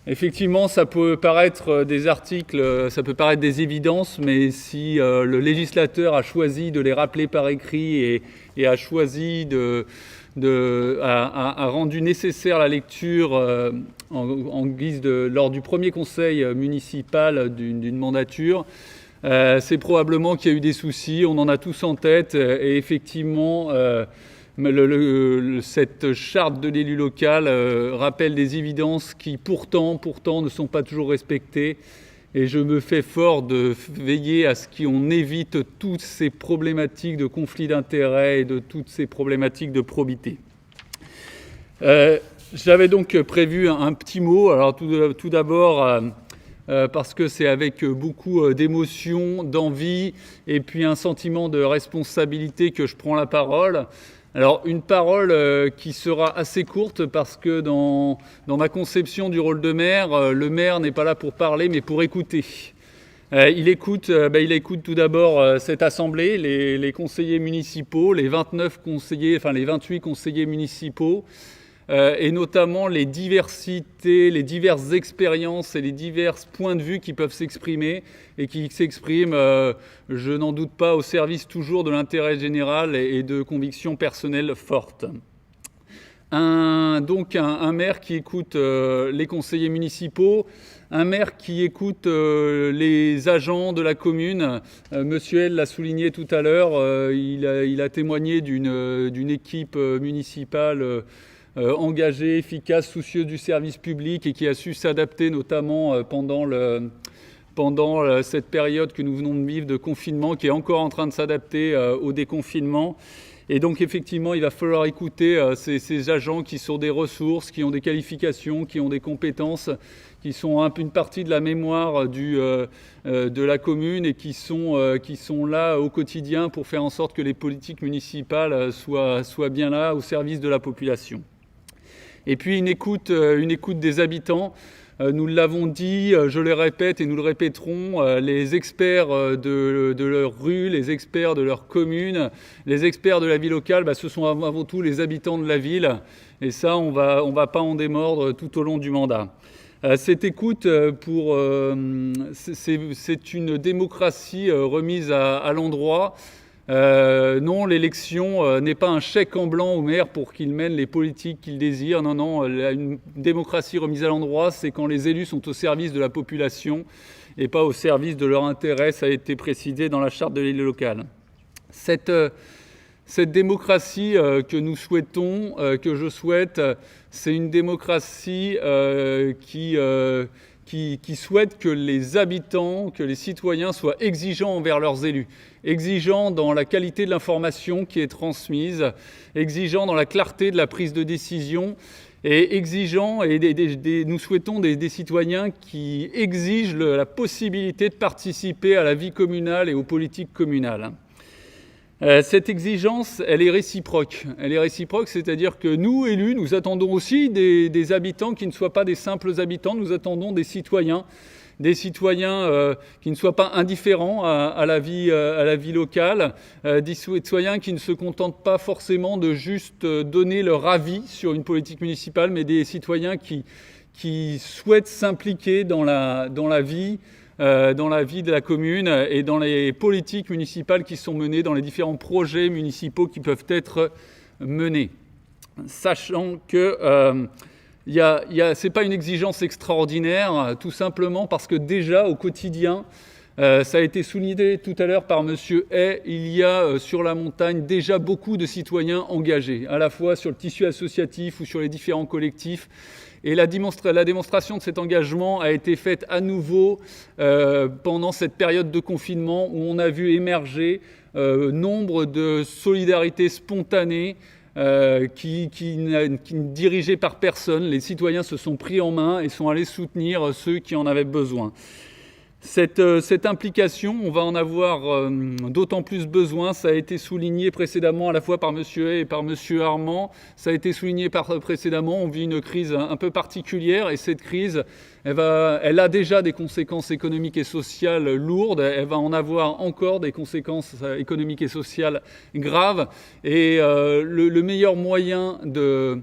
Effectivement, ça peut paraître des articles, ça peut paraître des évidences, mais si le législateur a choisi de les rappeler par écrit et a choisi a rendu nécessaire la lecture en guise lors du premier conseil municipal d'une mandature, c'est probablement qu'il y a eu des soucis, on en a tous en tête, et effectivement, cette charte de l'élu local rappelle des évidences qui pourtant ne sont pas toujours respectées, et je me fais fort de veiller à ce qu'on évite toutes ces problématiques de conflit d'intérêts et de toutes ces problématiques de probité. J'avais donc prévu un petit mot, alors tout d'abord parce que c'est avec beaucoup d'émotion, d'envie et puis un sentiment de responsabilité que je prends la parole. Alors une parole qui sera assez courte parce que dans ma conception du rôle de maire, le maire n'est pas là pour parler mais pour écouter. Il écoute tout d'abord cette assemblée, les conseillers municipaux, les 28 conseillers municipaux, et notamment les diversités, les diverses expériences et les divers points de vue qui peuvent s'exprimer et qui s'expriment, je n'en doute pas, au service toujours de l'intérêt général et de convictions personnelles fortes. Donc un maire qui écoute les conseillers municipaux, un maire qui écoute les agents de la commune. Monsieur L l'a souligné tout à l'heure, il a témoigné d'une équipe municipale engagé, efficace, soucieux du service public et qui a su s'adapter notamment pendant cette période que nous venons de vivre de confinement, qui est encore en train de s'adapter au déconfinement. Et donc effectivement, il va falloir écouter ces agents qui sont des ressources, qui ont des qualifications, qui ont des compétences, qui sont une partie de la mémoire de la commune et qui sont là au quotidien pour faire en sorte que les politiques municipales soient bien là au service de la population. Et puis une écoute des habitants. Nous l'avons dit, je le répète et nous le répéterons, les experts de leur rue, les experts de leur commune, les experts de la vie locale, ce sont avant tout les habitants de la ville. Et ça, on va pas en démordre tout au long du mandat. Cette écoute, c'est une démocratie remise à l'endroit. Non, l'élection n'est pas un chèque en blanc au maire pour qu'il mène les politiques qu'il désire. Non, une démocratie remise à l'endroit, c'est quand les élus sont au service de la population et pas au service de leur intérêt. Ça a été précisé dans la charte de l'élu local. Cette démocratie que nous souhaitons, que je souhaite, c'est une démocratie qui souhaite que les habitants, que les citoyens soient exigeants envers leurs élus, exigeants dans la qualité de l'information qui est transmise, exigeants dans la clarté de la prise de décision et exigeants, et nous souhaitons des citoyens qui exigent la possibilité de participer à la vie communale et aux politiques communales. Cette exigence, elle est réciproque. Elle est réciproque, c'est-à-dire que nous, élus, nous attendons aussi des habitants qui ne soient pas des simples habitants. Nous attendons des citoyens qui ne soient pas indifférents à la vie locale, des citoyens qui ne se contentent pas forcément de juste donner leur avis sur une politique municipale, mais des citoyens qui souhaitent s'impliquer dans la vie de la commune et dans les politiques municipales qui sont menées, dans les différents projets municipaux qui peuvent être menés. Sachant que c'est pas une exigence extraordinaire, tout simplement parce que déjà au quotidien, ça a été souligné tout à l'heure par Monsieur Hay, il y a sur la montagne déjà beaucoup de citoyens engagés, à la fois sur le tissu associatif ou sur les différents collectifs. Et la démonstration de cet engagement a été faite à nouveau pendant cette période de confinement où on a vu émerger nombre de solidarités spontanées qui dirigées par personne. Les citoyens se sont pris en main et sont allés soutenir ceux qui en avaient besoin. Cette implication, on va en avoir d'autant plus besoin. Ça a été souligné précédemment à la fois par M. Hay et par M. Armand. Ça a été souligné précédemment. On vit une crise un peu particulière et cette crise, elle a déjà des conséquences économiques et sociales lourdes. Elle va en avoir encore des conséquences économiques et sociales graves. Et le meilleur moyen de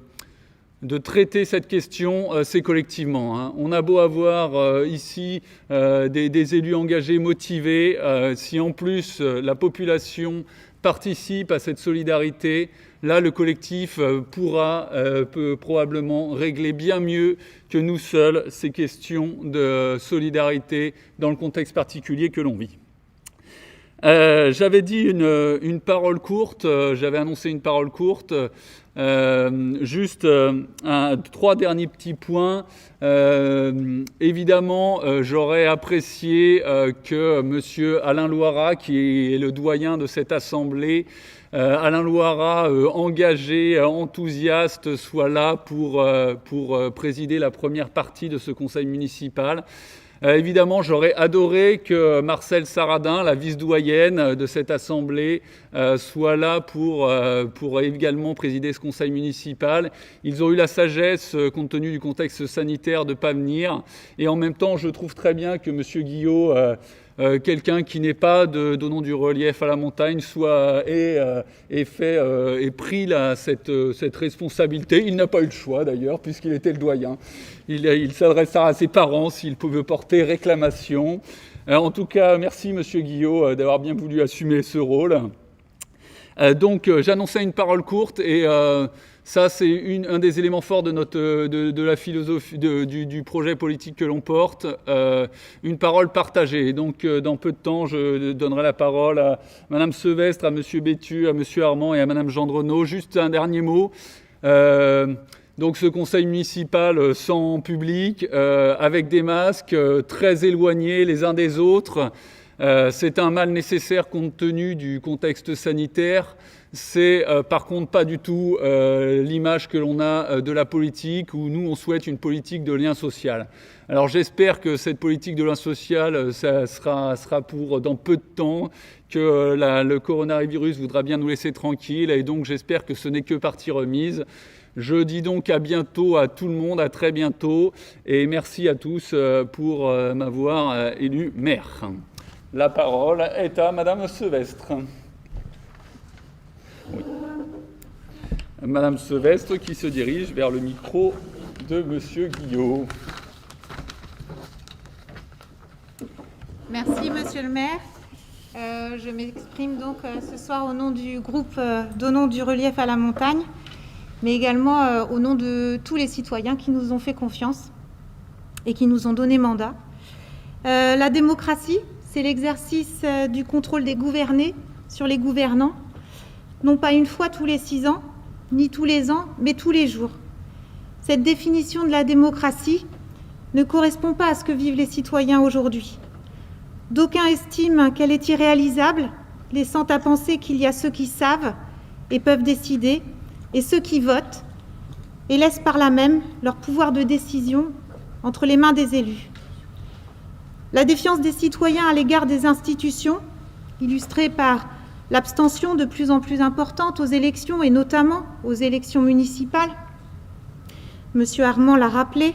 traiter cette question, c'est collectivement. On a beau avoir ici des élus engagés, motivés, si en plus la population participe à cette solidarité, là le collectif peut probablement régler bien mieux que nous seuls ces questions de solidarité dans le contexte particulier que l'on vit. J'avais dit une parole courte, j'avais annoncé une parole courte. Juste 3 derniers petits points. Évidemment, j'aurais apprécié que Monsieur Alain Loirat, qui est le doyen de cette assemblée, Alain Loirat, engagé, enthousiaste, soit là pour présider la première partie de ce conseil municipal. Évidemment, j'aurais adoré que Marcel Saradin, la vice-doyenne de cette assemblée, soit là pour également présider ce conseil municipal. Ils ont eu la sagesse, compte tenu du contexte sanitaire, de ne pas venir. Et en même temps, je trouve très bien que M. Guillot, quelqu'un qui n'est pas donnant du relief à la montagne, ait pris cette responsabilité. Il n'a pas eu le choix d'ailleurs, puisqu'il était le doyen. Il s'adressera à ses parents s'il pouvait porter réclamation. En tout cas, merci M. Guillot d'avoir bien voulu assumer ce rôle. Donc, j'annonçais une parole courte et ça, c'est un des éléments forts de la philosophie du projet politique que l'on porte, une parole partagée. Donc, dans peu de temps, je donnerai la parole à Mme Sevestre, à M. Bétu, à M. Armand et à Mme Gendreneau. Juste un dernier mot. Donc, ce conseil municipal sans public, avec des masques, très éloignés les uns des autres. C'est un mal nécessaire compte tenu du contexte sanitaire. C'est par contre pas du tout l'image que l'on a de la politique, où nous on souhaite une politique de lien social. Alors j'espère que cette politique de lien social, ça sera pour dans peu de temps, que le coronavirus voudra bien nous laisser tranquilles, et donc j'espère que ce n'est que partie remise. Je dis donc à bientôt à tout le monde, à très bientôt, et merci à tous pour m'avoir élu maire. La parole est à Madame Sevestre. Oui. Madame Sevestre qui se dirige vers le micro de Monsieur Guillot. Merci Monsieur le maire. Je m'exprime donc ce soir au nom du groupe Donnons du relief à la montagne, mais également au nom de tous les citoyens qui nous ont fait confiance et qui nous ont donné mandat. La démocratie, c'est l'exercice du contrôle des gouvernés sur les gouvernants, non pas une fois tous les 6 ans, ni tous les ans, mais tous les jours. Cette définition de la démocratie ne correspond pas à ce que vivent les citoyens aujourd'hui. D'aucuns estiment qu'elle est irréalisable, laissant à penser qu'il y a ceux qui savent et peuvent décider, et ceux qui votent, et laissent par là même leur pouvoir de décision entre les mains des élus. La défiance des citoyens à l'égard des institutions, illustrée par l'abstention de plus en plus importante aux élections, et notamment aux élections municipales, Monsieur Armand l'a rappelé,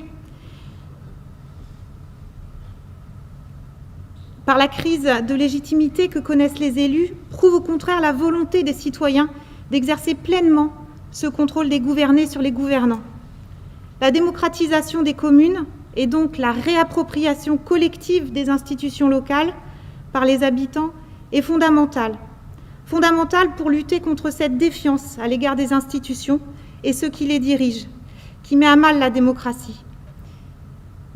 par la crise de légitimité que connaissent les élus, prouve au contraire la volonté des citoyens d'exercer pleinement ce contrôle des gouvernés sur les gouvernants. La démocratisation des communes et donc la réappropriation collective des institutions locales par les habitants est fondamentale. Fondamentale pour lutter contre cette défiance à l'égard des institutions et ceux qui les dirigent, qui met à mal la démocratie.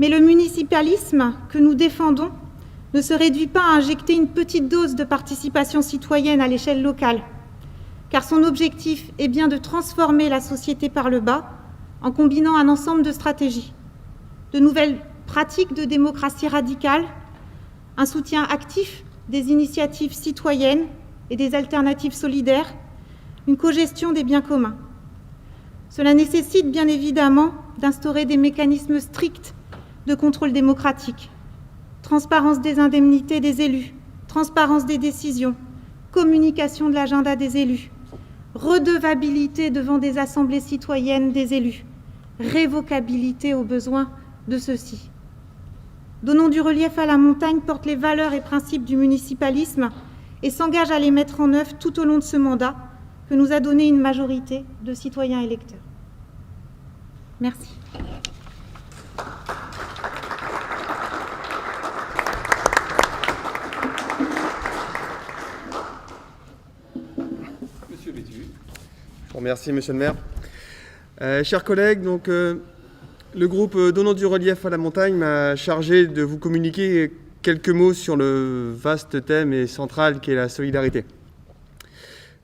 Mais le municipalisme que nous défendons ne se réduit pas à injecter une petite dose de participation citoyenne à l'échelle locale, car son objectif est bien de transformer la société par le bas en combinant un ensemble de stratégies, de nouvelles pratiques de démocratie radicale, un soutien actif des initiatives citoyennes et des alternatives solidaires, une cogestion des biens communs. Cela nécessite bien évidemment d'instaurer des mécanismes stricts de contrôle démocratique, transparence des indemnités des élus, transparence des décisions, communication de l'agenda des élus, redevabilité devant des assemblées citoyennes des élus, révocabilité au besoin de ceux-ci. Donnons du relief à la montagne porte les valeurs et principes du municipalisme et s'engage à les mettre en œuvre tout au long de ce mandat que nous a donné une majorité de citoyens électeurs. Merci. Monsieur Bétu. Merci, Monsieur le maire. Chers collègues, donc, le groupe Donnons du relief à la montagne m'a chargé de vous communiquer quelques mots sur le vaste thème et central qu'est la solidarité.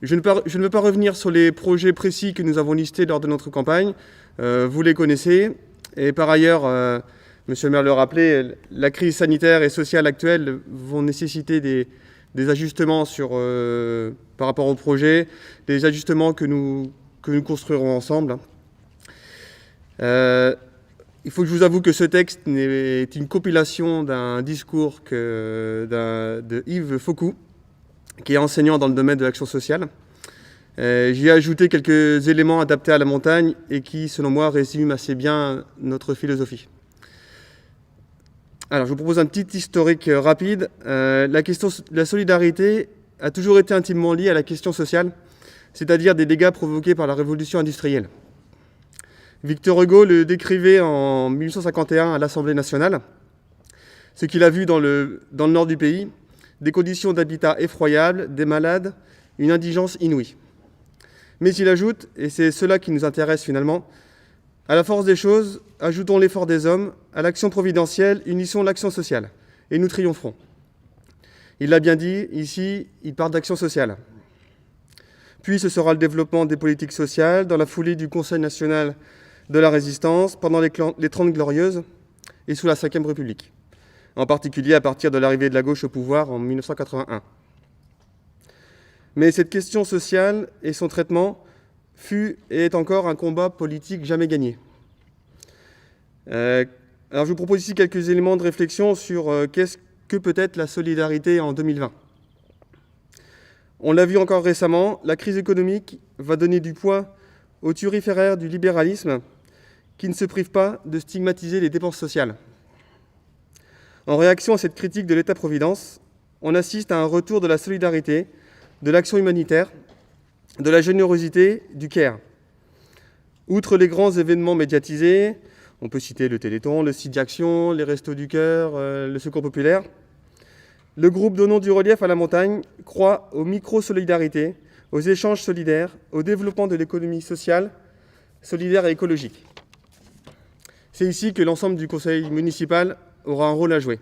Je ne veux pas revenir sur les projets précis que nous avons listés lors de notre campagne. Vous les connaissez. Et par ailleurs, Monsieur le maire le rappelait, la crise sanitaire et sociale actuelle vont nécessiter des ajustements par rapport au projet, des ajustements que nous construirons ensemble. Il faut que je vous avoue que ce texte est une compilation d'un discours de Yves Faucou, qui est enseignant dans le domaine de l'action sociale. J'y ai ajouté quelques éléments adaptés à la montagne et qui, selon moi, résument assez bien notre philosophie. Alors, je vous propose un petit historique rapide. La question de la solidarité a toujours été intimement liée à la question sociale, c'est-à-dire des dégâts provoqués par la révolution industrielle. Victor Hugo le décrivait en 1851 à l'Assemblée nationale, ce qu'il a vu dans le nord du pays, des conditions d'habitat effroyables, des malades, une indigence inouïe. Mais il ajoute, et c'est cela qui nous intéresse finalement, à la force des choses, ajoutons l'effort des hommes, à l'action providentielle, unissons l'action sociale, et nous triompherons. Il l'a bien dit, ici, il parle d'action sociale. Puis ce sera le développement des politiques sociales dans la foulée du Conseil national de la Résistance, pendant les 30 Glorieuses et sous la Ve République, en particulier à partir de l'arrivée de la gauche au pouvoir en 1981. Mais cette question sociale et son traitement fut et est encore un combat politique jamais gagné. Alors je vous propose ici quelques éléments de réflexion sur qu'est-ce que peut être la solidarité en 2020. On l'a vu encore récemment, la crise économique va donner du poids aux turiféraires du libéralisme qui ne se privent pas de stigmatiser les dépenses sociales. En réaction à cette critique de l'État-providence, on assiste à un retour de la solidarité, de l'action humanitaire, de la générosité, du care. Outre les grands événements médiatisés, on peut citer le Téléthon, le site d'action, les Restos du Cœur, le Secours populaire, le groupe Donnons du relief à la montagne croit aux micro-solidarités, aux échanges solidaires, au développement de l'économie sociale, solidaire et écologique. C'est ici que l'ensemble du conseil municipal aura un rôle à jouer.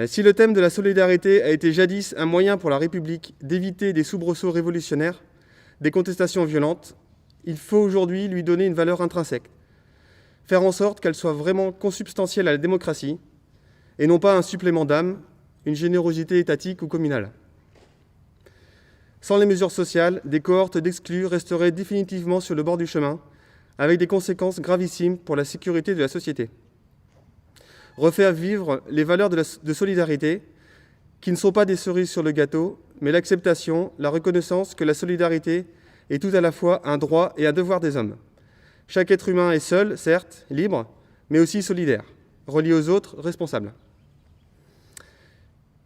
Si le thème de la solidarité a été jadis un moyen pour la République d'éviter des soubresauts révolutionnaires, des contestations violentes, il faut aujourd'hui lui donner une valeur intrinsèque, faire en sorte qu'elle soit vraiment consubstantielle à la démocratie et non pas un supplément d'âme, une générosité étatique ou communale. Sans les mesures sociales, des cohortes d'exclus resteraient définitivement sur le bord du chemin, avec des conséquences gravissimes pour la sécurité de la société. Refaire vivre les valeurs de solidarité, qui ne sont pas des cerises sur le gâteau, mais l'acceptation, la reconnaissance que la solidarité est tout à la fois un droit et un devoir des hommes. Chaque être humain est seul, certes, libre, mais aussi solidaire, relié aux autres, responsable.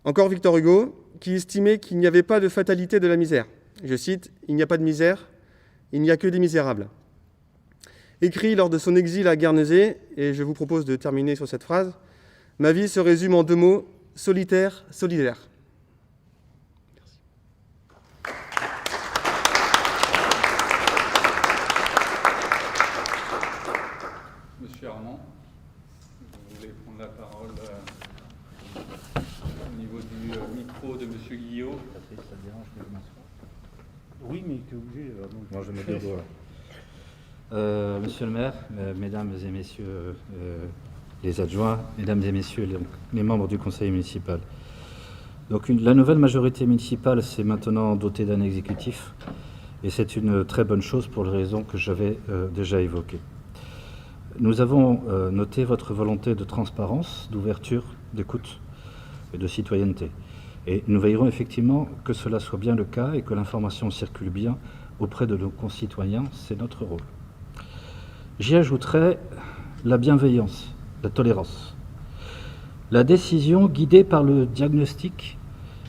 Encore Victor Hugo, qui estimait qu'il n'y avait pas de fatalité de la misère. Je cite, « Il n'y a pas de misère, il n'y a que des misérables ». Écrit lors de son exil à Guernesey, et je vous propose de terminer sur cette phrase, « Ma vie se résume en 2 mots, solitaire, solidaire ». Monsieur Armand, vous voulez prendre la parole au niveau du micro de Monsieur Guillot. Ça te dérange que je m'assoie? Oui, mais tu es obligé. Moi, je me déroule. Monsieur le maire, mesdames et messieurs les adjoints, mesdames et messieurs les membres du conseil municipal. Donc la nouvelle majorité municipale s'est maintenant dotée d'un exécutif et c'est une très bonne chose pour les raisons que j'avais déjà évoquées. Nous avons noté votre volonté de transparence, d'ouverture, d'écoute et de citoyenneté. Et nous veillerons effectivement que cela soit bien le cas et que l'information circule bien auprès de nos concitoyens, c'est notre rôle. J'y ajouterai la bienveillance, la tolérance. La décision guidée par le diagnostic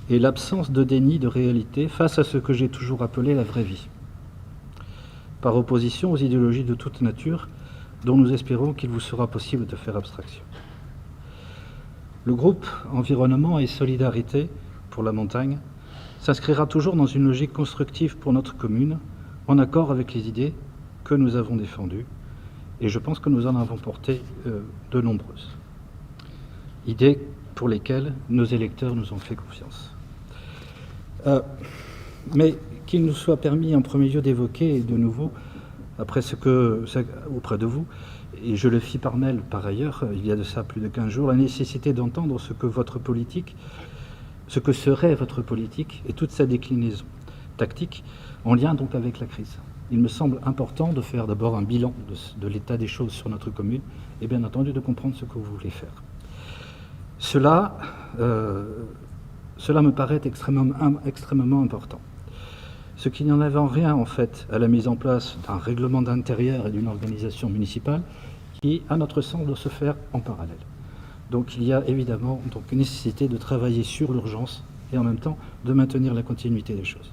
et l'absence de déni de réalité face à ce que j'ai toujours appelé la vraie vie. Par opposition aux idéologies de toute nature dont nous espérons qu'il vous sera possible de faire abstraction. Le groupe Environnement et Solidarité pour la montagne s'inscrira toujours dans une logique constructive pour notre commune, en accord avec les idées que nous avons défendues, et je pense que nous en avons porté de nombreuses. Idées pour lesquelles nos électeurs nous ont fait confiance. Mais qu'il nous soit permis en premier lieu d'évoquer de nouveau, après auprès de vous, et je le fis par mail par ailleurs, il y a de ça plus de 15 jours, la nécessité d'entendre ce que serait votre politique et toute sa déclinaison tactique en lien donc avec la crise. Il me semble important de faire d'abord un bilan de l'état des choses sur notre commune et bien entendu de comprendre ce que vous voulez faire. Cela me paraît extrêmement important. Ce qui n'y en avait en rien en fait à la mise en place d'un règlement d'intérieur et d'une organisation municipale qui, à notre sens, doit se faire en parallèle. Donc il y a évidemment une nécessité de travailler sur l'urgence et en même temps de maintenir la continuité des choses.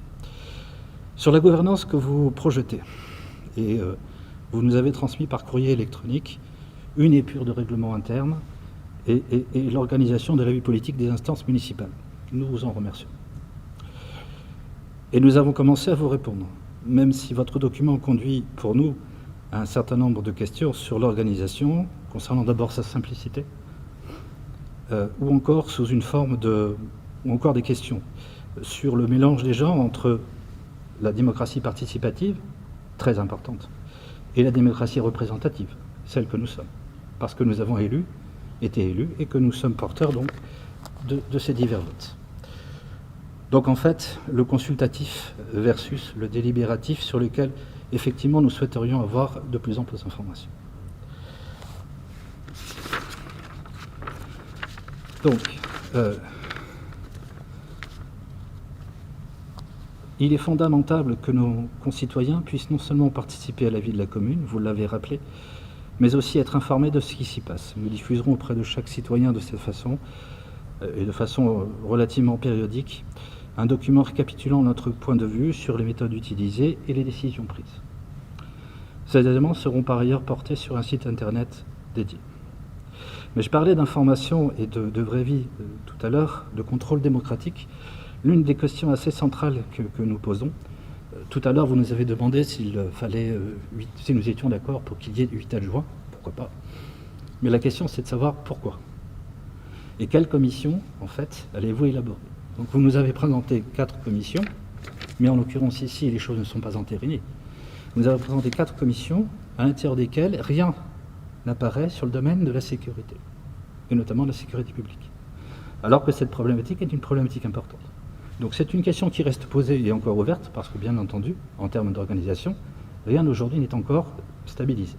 Sur la gouvernance que vous projetez, et vous nous avez transmis par courrier électronique une épure de règlement interne et l'organisation de la vie politique des instances municipales. Nous vous en remercions. Et nous avons commencé à vous répondre, même si votre document conduit pour nous à un certain nombre de questions sur l'organisation, concernant d'abord sa simplicité, ou encore sous une forme ou encore des questions sur le mélange des genres entre la démocratie participative, très importante, et la démocratie représentative, celle que nous sommes, parce que nous avons été élus et que nous sommes porteurs donc de ces divers votes. Donc en fait, le consultatif versus le délibératif sur lequel effectivement nous souhaiterions avoir de plus en plus d'informations. Donc, il est fondamental que nos concitoyens puissent non seulement participer à la vie de la commune, vous l'avez rappelé, mais aussi être informés de ce qui s'y passe. Nous diffuserons auprès de chaque citoyen de cette façon, et de façon relativement périodique, un document récapitulant notre point de vue sur les méthodes utilisées et les décisions prises. Ces éléments seront par ailleurs portés sur un site internet dédié. Mais je parlais d'information et de vraie vie tout à l'heure, de contrôle démocratique. L'une des questions assez centrales que nous posons, tout à l'heure vous nous avez demandé s'il fallait, si nous étions d'accord pour qu'il y ait 8 adjoints, pourquoi pas. Mais la question c'est de savoir pourquoi. Et quelle commission, en fait, allez-vous élaborer? Donc vous nous avez présenté 4 commissions, mais en l'occurrence ici, les choses ne sont pas entérinées. Vous nous avez présenté 4 commissions, à l'intérieur desquelles rien n'apparaît sur le domaine de la sécurité, et notamment de la sécurité publique. Alors que cette problématique est une problématique importante. Donc c'est une question qui reste posée et encore ouverte, parce que bien entendu, en termes d'organisation, rien aujourd'hui n'est encore stabilisé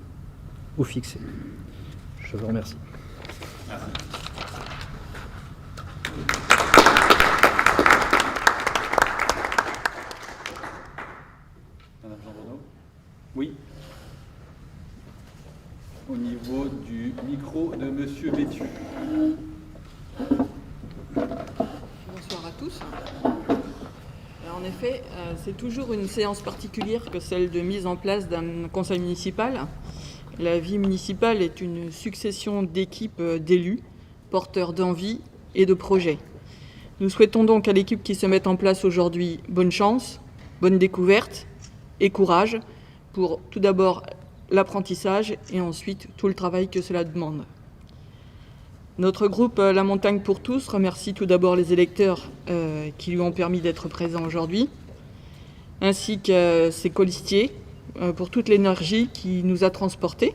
ou fixé. Je vous remercie. Merci. Madame Jean-Renaud. Oui. Au niveau du micro de Monsieur Béthieu. Bonsoir à tous. En effet, c'est toujours une séance particulière que celle de mise en place d'un conseil municipal. La vie municipale est une succession d'équipes d'élus, porteurs d'envie et de projets. Nous souhaitons donc à l'équipe qui se met en place aujourd'hui bonne chance, bonne découverte et courage pour tout d'abord l'apprentissage et ensuite tout le travail que cela demande. Notre groupe La Montagne pour tous remercie tout d'abord les électeurs qui lui ont permis d'être présents aujourd'hui, ainsi que ses colistiers pour toute l'énergie qui nous a transportés.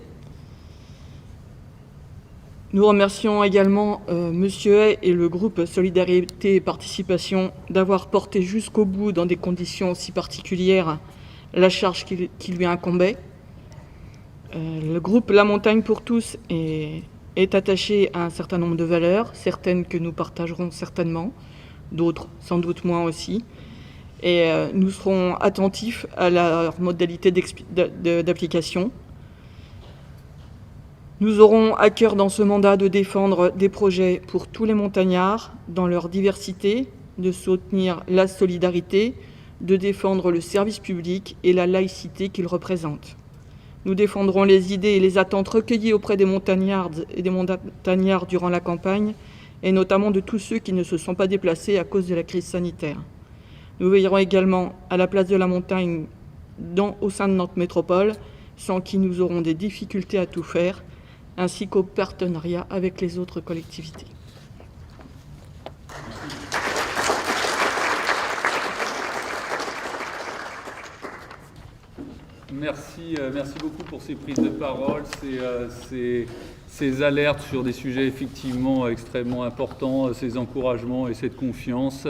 Nous remercions également Monsieur Hay et le groupe Solidarité et Participation d'avoir porté jusqu'au bout, dans des conditions aussi particulières, la charge qui lui incombait. Le groupe La Montagne pour tous est attaché à un certain nombre de valeurs, certaines que nous partagerons certainement, d'autres sans doute moins aussi. Et nous serons attentifs à leur modalité d'application. Nous aurons à cœur dans ce mandat de défendre des projets pour tous les montagnards dans leur diversité, de soutenir la solidarité, de défendre le service public et la laïcité qu'ils représentent. Nous défendrons les idées et les attentes recueillies auprès des montagnardes et des montagnards durant la campagne, et notamment de tous ceux qui ne se sont pas déplacés à cause de la crise sanitaire. Nous veillerons également à la place de la montagne au sein de notre métropole, sans qui nous aurons des difficultés à tout faire, ainsi qu'au partenariat avec les autres collectivités. Merci beaucoup pour ces prises de parole, ces alertes sur des sujets effectivement extrêmement importants, ces encouragements et cette confiance.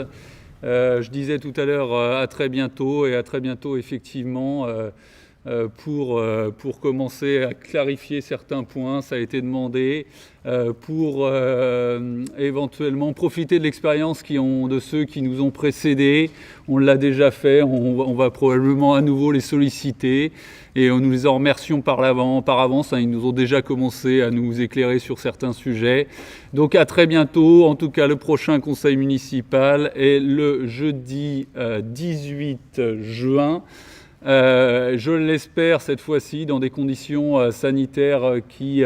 Je disais tout à l'heure à très bientôt, et à très bientôt effectivement pour commencer à clarifier certains points, ça a été demandé, pour éventuellement profiter de l'expérience de ceux qui nous ont précédés. On l'a déjà fait, on va probablement à nouveau les solliciter, et nous les en remercions par avance, ils nous ont déjà commencé à nous éclairer sur certains sujets. Donc à très bientôt. En tout cas, le prochain conseil municipal est le jeudi 18 juin. Je l'espère cette fois-ci dans des conditions sanitaires qui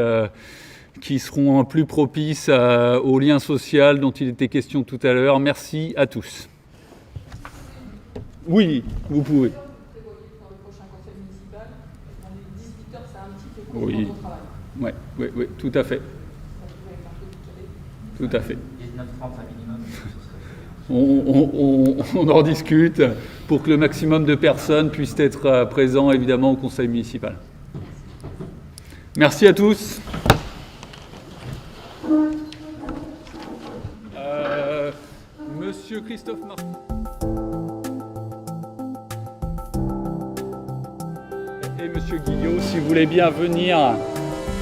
seront plus propices au lien social dont il était question tout à l'heure. Merci à tous. Oui, vous pouvez. Oui, oui, tout à fait. Tout à fait. 19h30 minimum. On en discute pour que le maximum de personnes puissent être présents évidemment au conseil municipal. Merci à tous. Monsieur Christophe Martin. et Monsieur Guillot, si vous voulez bien venir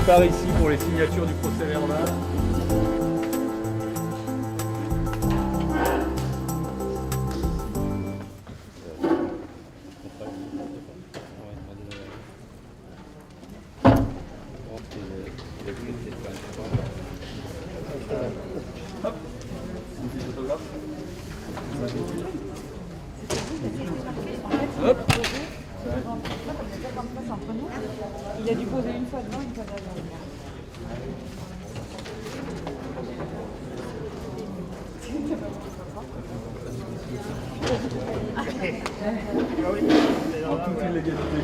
par ici pour les signatures du procès verbal. Il a dû poser une fois devant, une fois derrière. En toute illégalité.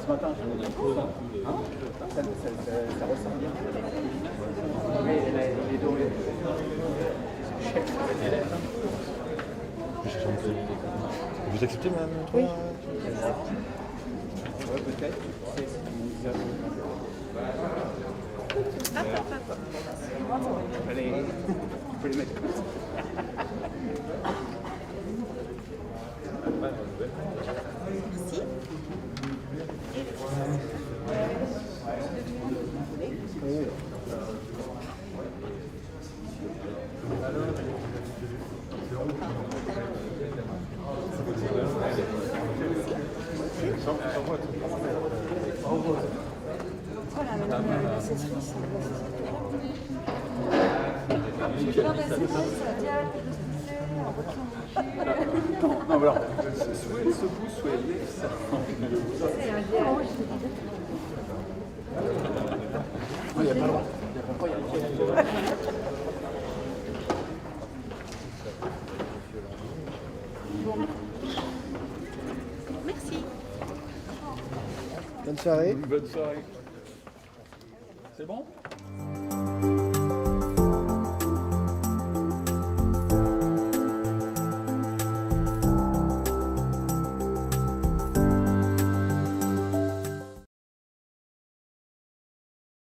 Ce matin, je me dis, ça ressort bien. Oui, les deux. Vous acceptez, madame? Oui. Ouais, peut-être. Allez, tu peux les mettre. Non, voilà. Soit elle se pousse, soit elle lève ça. Il n'y a pas le droit. Merci. Bonne soirée. Bonne soirée. C'est bon?